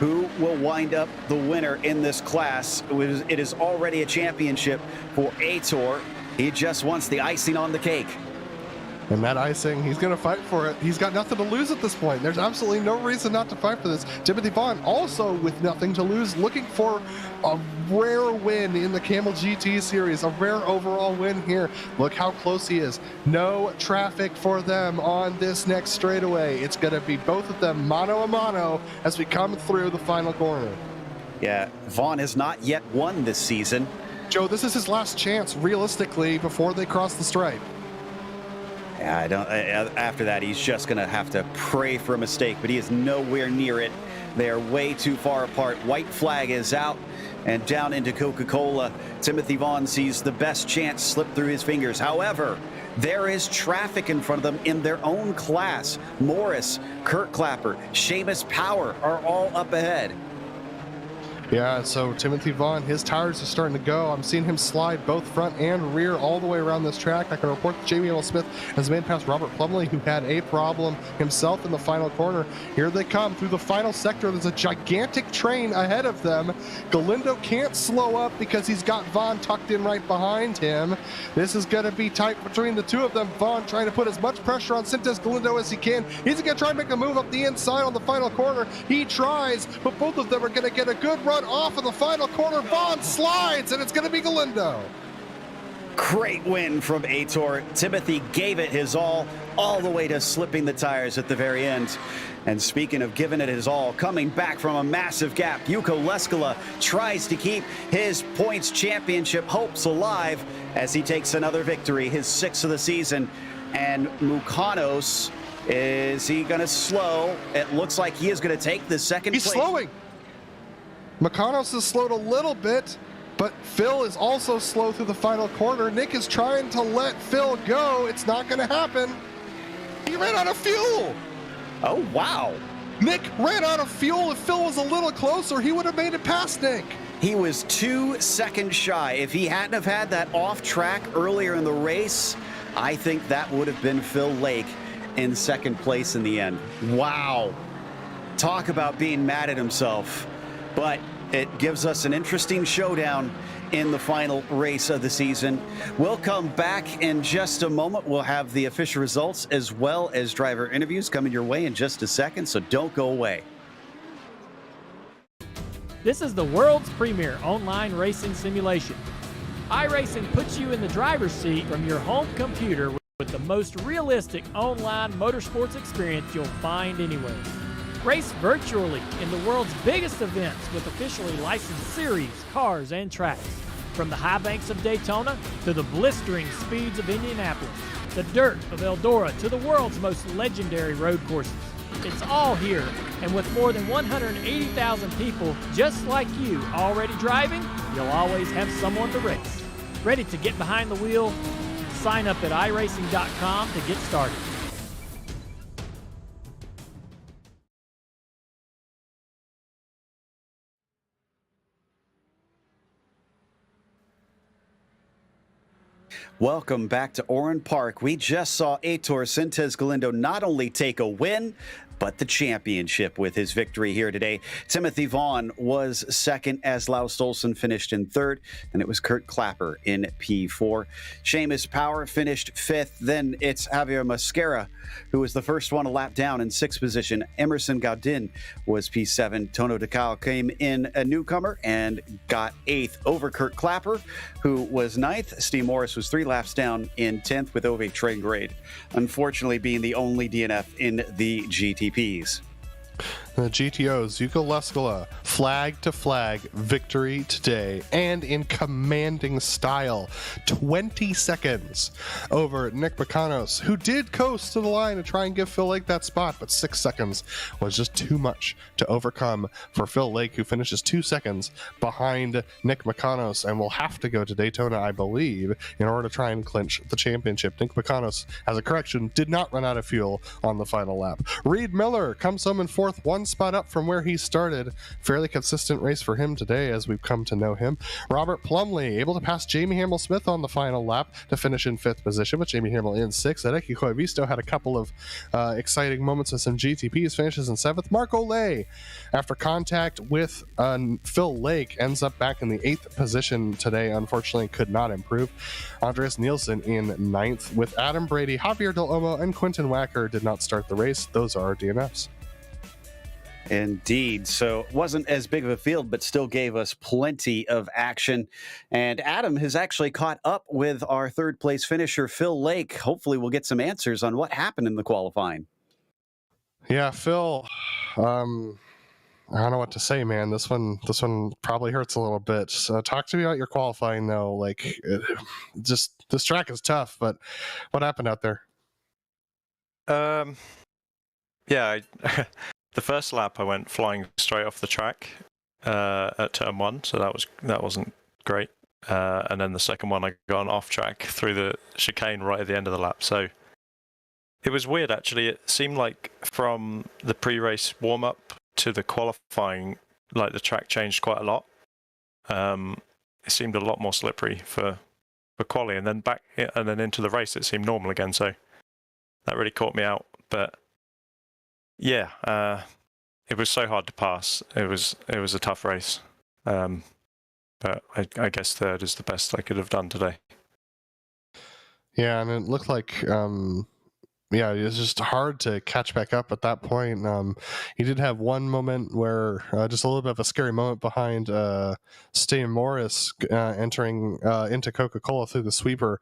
Who will wind up the winner in this class? It is already a championship for Aitor. He just wants the icing on the cake. And that icing, he's going to fight for it. He's got nothing to lose at this point. There's absolutely no reason not to fight for this. Timothy Vaughn also with nothing to lose, looking for a rare win in the Kamel GT series, a rare overall win here. Look how close he is. No traffic for them on this next straightaway. It's going to be both of them mano a mano as we come through the final corner. Yeah, Vaughn has not yet won this season. Joe, this is his last chance, realistically, before they cross the stripe. Yeah, after that, he's just going to have to pray for a mistake, but he is nowhere near it. They are way too far apart. White flag is out and down into Coca-Cola. Timothy Vaughn sees the best chance slip through his fingers. However, there is traffic in front of them in their own class. Morris, Kurt Clapper, Seamus Power are all up ahead. Yeah, so Timothy Vaughn, his tires are starting to go. I'm seeing him slide both front and rear all the way around this track. I can report that Jamie L. Smith has made past Robert Plumley, who had a problem himself in the final corner. Here they come through the final sector. There's a gigantic train ahead of them. Galindo can't slow up because he's got Vaughn tucked in right behind him. This is going to be tight between the two of them. Vaughn trying to put as much pressure on Sintes Galindo as he can. He's going to try and make a move up the inside on the final corner. He tries, but both of them are going to get a good run off of the final corner. Vaughn slides, and it's going to be Galindo. Great win from Aitor. Timothy gave it his all the way to slipping the tires at the very end. And speaking of giving it his all, coming back from a massive gap, Yuko Leskala tries to keep his points championship hopes alive as he takes another victory, his 6th of the season. And Mukanos, is he going to slow? It looks like he is going to take the second place. He's slowing. Makanos has slowed a little bit, but Phil is also slow through the final corner. Nick is trying to let Phil go. It's not going to happen. He ran out of fuel. Oh, wow. Nick ran out of fuel. If Phil was a little closer, he would have made it past Nick. He was 2 seconds shy. If he hadn't have had that off track earlier in the race, I think that would have been Phil Lake in second place in the end. Wow. Talk about being mad at himself. But it gives us an interesting showdown in the final race of the season. We'll come back in just a moment. We'll have the official results as well as driver interviews coming your way in just a second, so don't go away. This is the world's premier online racing simulation. iRacing puts you in the driver's seat from your home computer with the most realistic online motorsports experience you'll find anywhere. Race virtually in the world's biggest events with officially licensed series, cars, and tracks. From the high banks of Daytona to the blistering speeds of Indianapolis, the dirt of Eldora to the world's most legendary road courses. It's all here, and with more than 180,000 people just like you already driving, you'll always have someone to race. Ready to get behind the wheel? Sign up at iRacing.com to get started. Welcome back to Oran Park. We just saw Aitor Sintes Galindo not only take a win, but the championship with his victory here today. Timothy Vaughn was second as Laus Olsen finished in third, and it was Kurt Clapper in P4. Seamus Power finished fifth. Then it's Javier Mascara, who was the first one a lap down in sixth position. Emerson Gaudin was P7. Tono Decal came in a newcomer and got eighth over Kurt Clapper, who was ninth. Steve Morris was 3 laps down in 10th with Ove Train Grade, unfortunately being the only DNF in the GTPs. The GTO's Yuko Leskala, flag to flag victory today, and in commanding style, 20 seconds over Nick Bacanos, who did coast to the line to try and give Phil Lake that spot, but 6 seconds was just too much to overcome for Phil Lake, who finishes 2 seconds behind Nick Bacanos and will have to go to Daytona, I believe, in order to try and clinch the championship. Nick Bacanos, as a correction, did not run out of fuel on the final lap. Reed Miller comes home in fourth, one spot up from where he started. Fairly consistent race for him today as we've come to know him. Robert Plumley able to pass Jamie Hamill-Smith on the final lap to finish in fifth position, with Jamie Hamill in sixth. Hideki Koivisto had a couple of exciting moments with some GTPs, finishes in seventh. Marco Lay, after contact with Phil Lake, ends up back in the eighth position today. Unfortunately, could not improve. Andreas Nielsen in ninth, with Adam Brady, Javier Del Olmo, and Quentin Wacker did not start the race. Those are our DNFs. Indeed. So it wasn't as big of a field, but still gave us plenty of action. And Adam has actually caught up with our third place finisher, Phil Lake. Hopefully we'll get some answers on what happened in the qualifying. Yeah, Phil, I don't know what to say, man. This one probably hurts a little bit. So talk to me about your qualifying, though. Like, just this track is tough, but what happened out there? Yeah, the first lap I went flying straight off the track at turn one, so that wasn't great. And then the second one I got off track through the chicane right at the end of the lap. So it was weird, actually. It seemed like from the pre-race warm-up to the qualifying, like the track changed quite a lot. It seemed a lot more slippery for quali, and then into the race it seemed normal again. So that really caught me out. But yeah, it was so hard to pass. It was a tough race. But I guess third is the best I could have done today. Yeah, and it looked like yeah, it was just hard to catch back up at that point. He did have one moment where just a little bit of a scary moment behind Stan Morris entering into Coca-Cola through the sweeper.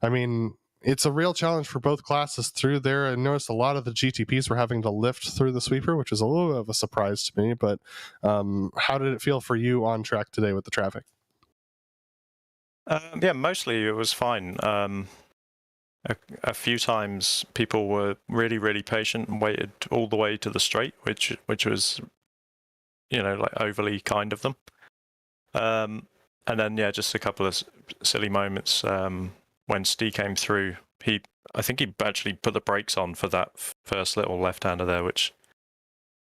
I mean, it's a real challenge for both classes through there. I noticed a lot of the GTPs were having to lift through the sweeper, which is a little bit of a surprise to me. But how did it feel for you on track today with the traffic? Yeah, mostly it was fine. A few times people were really, really patient and waited all the way to the straight, which was, like overly kind of them. And then, yeah, just a couple of silly moments. When Steve came through, I think he actually put the brakes on for that first little left-hander there, which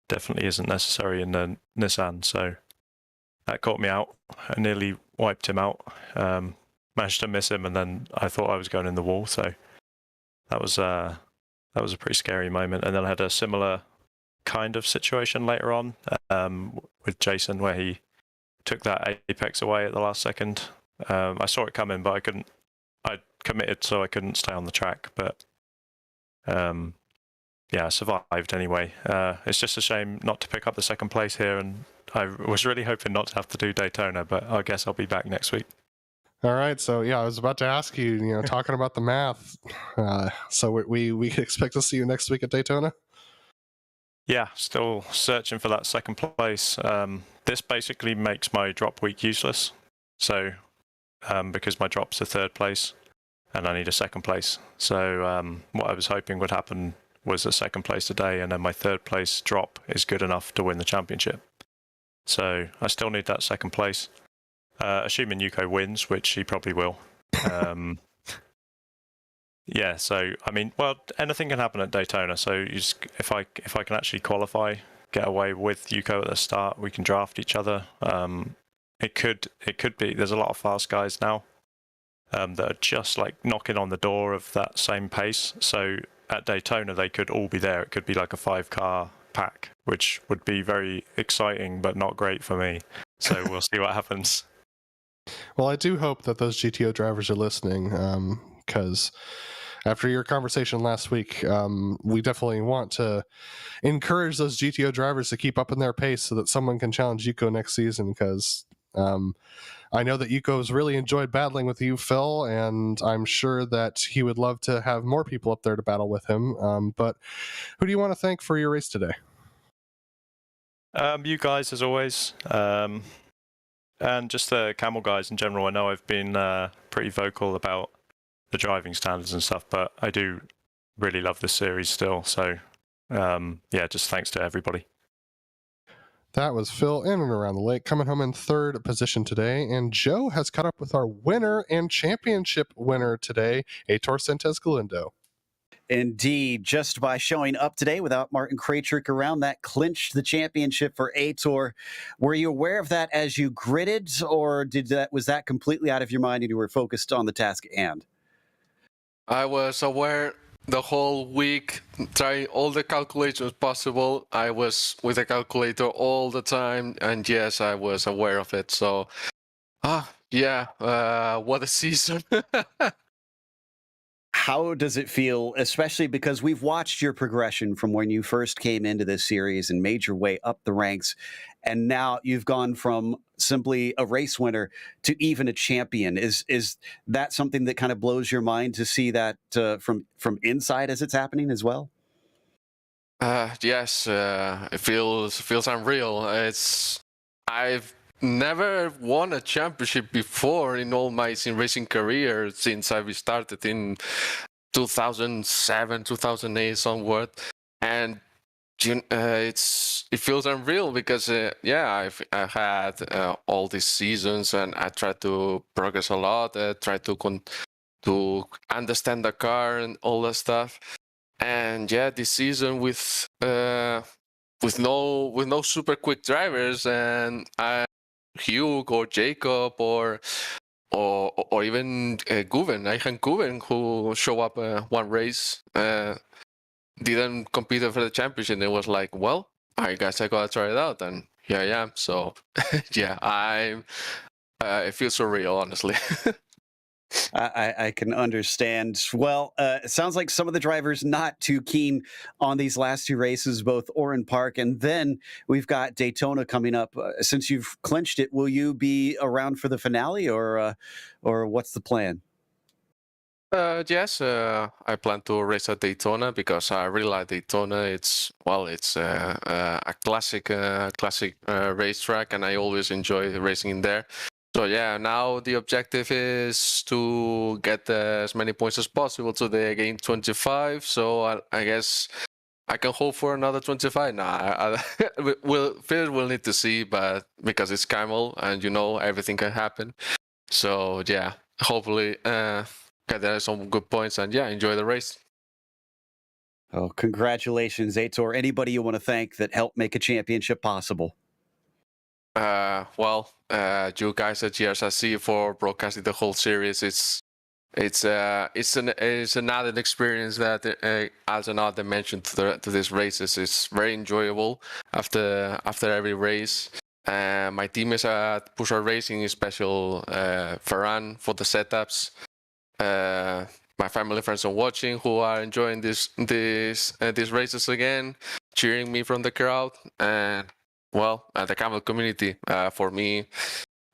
definitely isn't necessary in the Nissan. So that caught me out. I nearly wiped him out. Managed to miss him, and then I thought I was going in the wall. So that was a pretty scary moment. And then I had a similar kind of situation later on with Jason, where he took that apex away at the last second. I saw it coming, but I couldn't. I committed, so I couldn't stay on the track. But yeah, I survived anyway. It's just a shame not to pick up the second place here, and I was really hoping not to have to do Daytona, but I guess I'll be back next week. All right, so yeah, I was about to ask you, talking about the math. So we expect to see you next week at Daytona? Yeah, still searching for that second place. This basically makes my drop week useless. So because my drop's a third place and I need a second place. So what I was hoping would happen was a second place today, and then my third place drop is good enough to win the championship. So I still need that second place. Assuming Yuko wins, which he probably will. Yeah, so I mean, well, anything can happen at Daytona. So if I can actually qualify, get away with Yuko at the start, we can draft each other. It could be. There's a lot of fast guys now that are just like knocking on the door of that same pace. So at Daytona, they could all be there. It could be like a 5-car pack, which would be very exciting, but not great for me. So we'll see what happens. Well, I do hope that those GTO drivers are listening, because after your conversation last week, we definitely want to encourage those GTO drivers to keep up in their pace so that someone can challenge Yuko next season, because I know that Yuko's really enjoyed battling with you, Phil, and I'm sure that he would love to have more people up there to battle with him. But who do you want to thank for your race today? You guys, as always, and just the Camel guys in general. I know I've been pretty vocal about the driving standards and stuff, but I do really love this series still. So, yeah, just thanks to everybody. That was Phil in and around the lake, coming home in third position today. And Joe has caught up with our winner and championship winner today, Aitor Sentes Galindo. Indeed, just by showing up today without Martin Krajcik around, that clinched the championship for Aitor. Were you aware of that as you gridded, or was that completely out of your mind and you were focused on the task at hand? I was aware the whole week, trying all the calculations possible. I was with a calculator all the time, and yes, I was aware of it. So, what a season. How does it feel, especially because we've watched your progression from when you first came into this series and made your way up the ranks, and now you've gone from simply a race winner to even a champion? Is that something that kind of blows your mind to see that from inside as it's happening as well? Yes, it feels unreal. I've never won a championship before in all my SimRacing career since I started in 2007, 2008 onward, and it feels unreal because I've had all these seasons, and I tried to progress a lot. Try to understand the car and all that stuff. And yeah, this season with no super quick drivers, and Hugh or Jacob or even Guven, who show up one race, didn't compete for the championship. It was like, well, I guess I gotta try it out, and here I am. So yeah, it feels surreal, honestly. I can understand. Well, it sounds like some of the drivers not too keen on these last two races, both Oran Park, and then we've got Daytona coming up. Since you've clinched it, will you be around for the finale, or what's the plan? Yes, I plan to race at Daytona because I really like Daytona. It's a classic racetrack, and I always enjoy racing in there. So yeah, now the objective is to get as many points as possible to the game 25. So I guess I can hope for another 25. Nah, we'll need to see, but because it's Kamel and everything can happen. So yeah, hopefully get some good points and enjoy the race. Oh, congratulations, Aitor. Anybody you want to thank that helped make a championship possible? You guys at GRC for broadcasting the whole series. It's an added experience that adds another dimension to these races. It's very enjoyable after every race. My team is at Pusher Racing, special Oran for the setups. My family friends are watching, who are enjoying these races again, cheering me from the crowd, and the Kamel community, for me,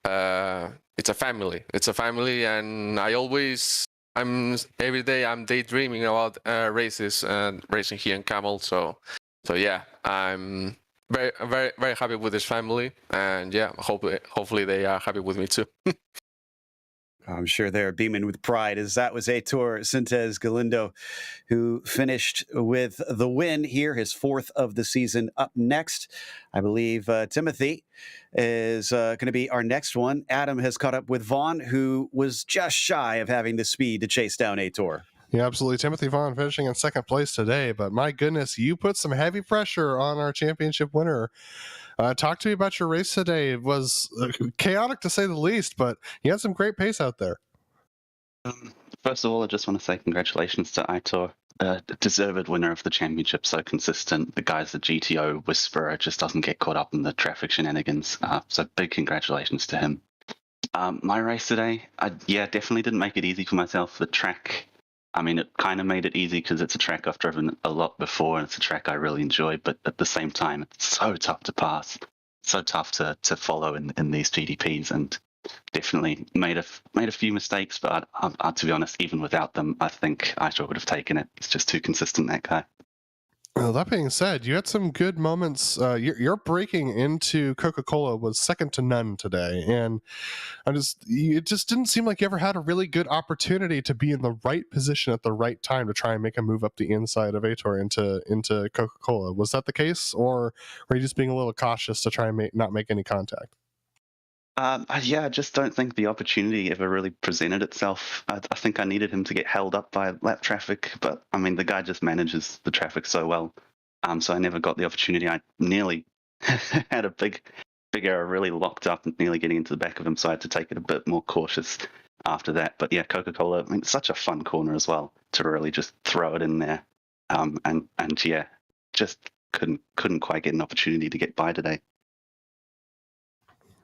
it's a family. It's a family, and every day I'm daydreaming about races and racing here in Kamel. So yeah, I'm very, very, very happy with this family, and yeah, hopefully they are happy with me too. I'm sure they're beaming with pride, as that was Aitor Sentes Galindo, who finished with the win here, his fourth of the season. Up next, I believe Timothy is going to be our next one. Adam has caught up with Vaughn, who was just shy of having the speed to chase down Aitor. Yeah, absolutely. Timothy Vaughn finishing in second place today, but my goodness, you put some heavy pressure on our championship winner. Talk to me about your race today. It was chaotic to say the least, but you had some great pace out there. First of all, I just want to say congratulations to Aitor, deserved winner of the championship, so consistent. The guy's the GTO whisperer, just doesn't get caught up in the traffic shenanigans. So big congratulations to him. My race today, I definitely didn't make it easy for myself. The track, I mean, it kind of made it easy because it's a track I've driven a lot before, and it's a track I really enjoy, but at the same time, it's so tough to pass, so tough to follow in these GDPs, and definitely made a few mistakes, but to be honest, even without them, I think Aitor would have taken it. It's just too consistent, that guy. Well, that being said, you had some good moments. Your breaking into Coca-Cola was second to none today, and it just didn't seem like you ever had a really good opportunity to be in the right position at the right time to try and make a move up the inside of Aitor into Coca-Cola. Was that the case, or were you just being a little cautious to try and not make any contact? Yeah, I just don't think the opportunity ever really presented itself. I think I needed him to get held up by lap traffic, but I mean, the guy just manages the traffic so well. So I never got the opportunity. I nearly had a big error, really locked up and nearly getting into the back of him, so I had to take it a bit more cautious after that. But yeah, Coca-Cola, I mean, it's such a fun corner as well to really just throw it in there. And yeah, just couldn't quite get an opportunity to get by today.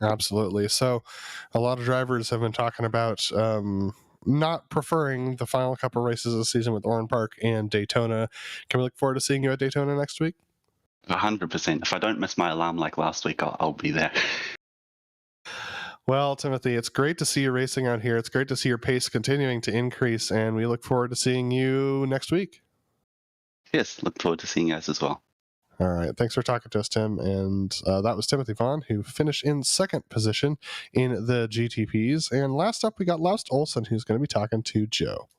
Absolutely. So a lot of drivers have been talking about not preferring the final couple races of the season with Oran Park and Daytona. Can we look forward to seeing you at Daytona next week? 100%. If I don't miss my alarm like last week, I'll be there. Well, Timothy, it's great to see you racing out here. It's great to see your pace continuing to increase, and we look forward to seeing you next week. Yes, look forward to seeing you guys as well. All right. Thanks for talking to us, Tim. And that was Timothy Vaughn, who finished in second position in the GTPs. And last up, we got Loust Olsen, who's going to be talking to Joe.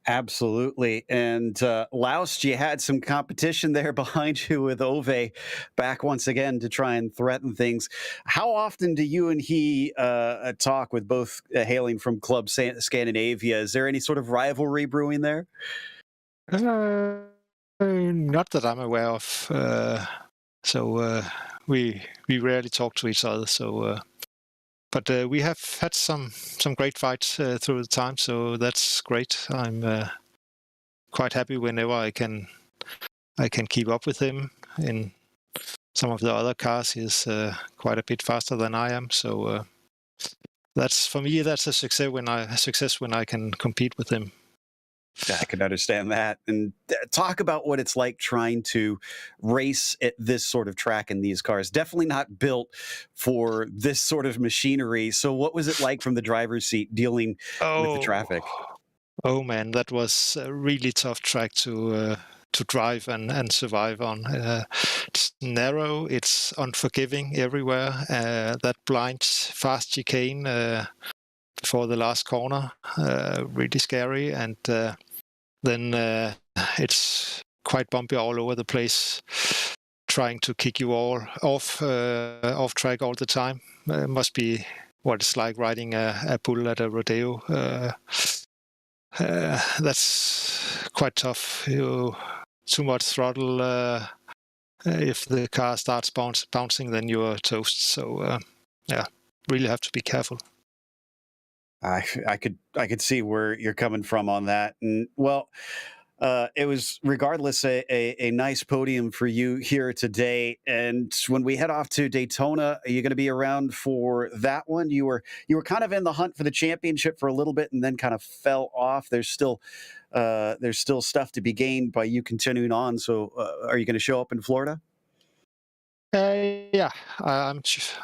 Absolutely. And Loust, you had some competition there behind you with Ove back once again to try and threaten things. How often do you and he talk, with both hailing from Club Scandinavia? Is there any sort of rivalry brewing there? Not that I'm aware of. So we rarely talk to each other. So, but we have had some great fights through the time. So that's great. I'm quite happy whenever I can keep up with him. In some of the other cars, he's quite a bit faster than I am. So that's, for me, that's a success when I can compete with him. I can understand that. And talk about what it's like trying to race at this sort of track in these cars. Definitely not built for this sort of machinery. So what was it like from the driver's seat dealing with the traffic? Oh man, that was a really tough track to drive and survive on. It's narrow, it's unforgiving everywhere. That blind fast chicane before the last corner, really scary, and then it's quite bumpy all over the place, trying to kick you all off track all the time. Must be what it's like riding a bull at a rodeo. That's quite tough. Too much throttle. If the car starts bouncing, then you're toast. So yeah, really have to be careful. I could see where you're coming from on that. And well, it was regardless a nice podium for you here today. And when we head off to Daytona, are you going to be around for that one? You were kind of in the hunt for the championship for a little bit and then kind of fell off. There's still stuff to be gained by you continuing on. So are you going to show up in Florida? Yeah, I'm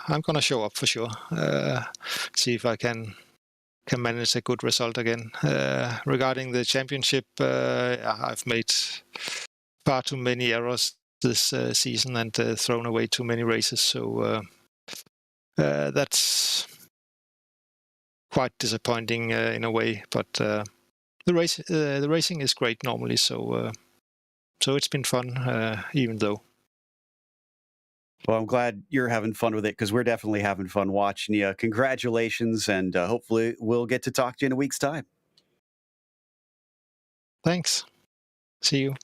going to show up for sure. See if I can manage a good result again. Regarding the championship, I've made far too many errors this season and thrown away too many races. So that's quite disappointing in a way. But the racing is great normally. So it's been fun, even though. Well, I'm glad you're having fun with it because we're definitely having fun watching you. Congratulations, and hopefully we'll get to talk to you in a week's time. Thanks. See you.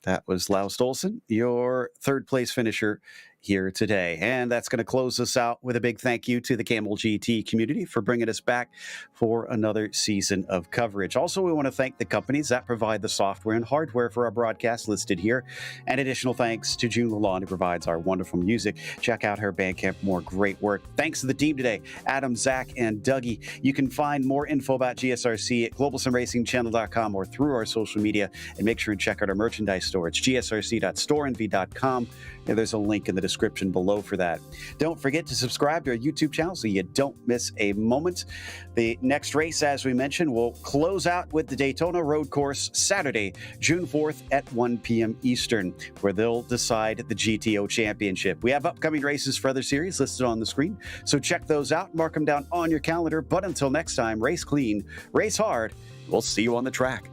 That was Loust Olsen, your third place finisher here today. And that's going to close us out with a big thank you to the Kamel GT community for bringing us back for another season of coverage. Also, we want to thank the companies that provide the software and hardware for our broadcast listed here. And additional thanks to June Lalonde, who provides our wonderful music. Check out her Bandcamp for more great work. Thanks to the team today, Adam, Zach, and Dougie. You can find more info about GSRC at globalsimracingchannel.com or through our social media. And make sure and check out our merchandise store. It's gsrc.storenvy.com. There's a link in the description below for that. Don't forget to subscribe to our YouTube channel so you don't miss a moment. The next race, as we mentioned, will close out with the Daytona Road Course Saturday, June 4th at 1 p.m. Eastern, where they'll decide the GTO Championship. We have upcoming races for other series listed on the screen, so check those out, mark them down on your calendar. But until next time, race clean, race hard. We'll see you on the track.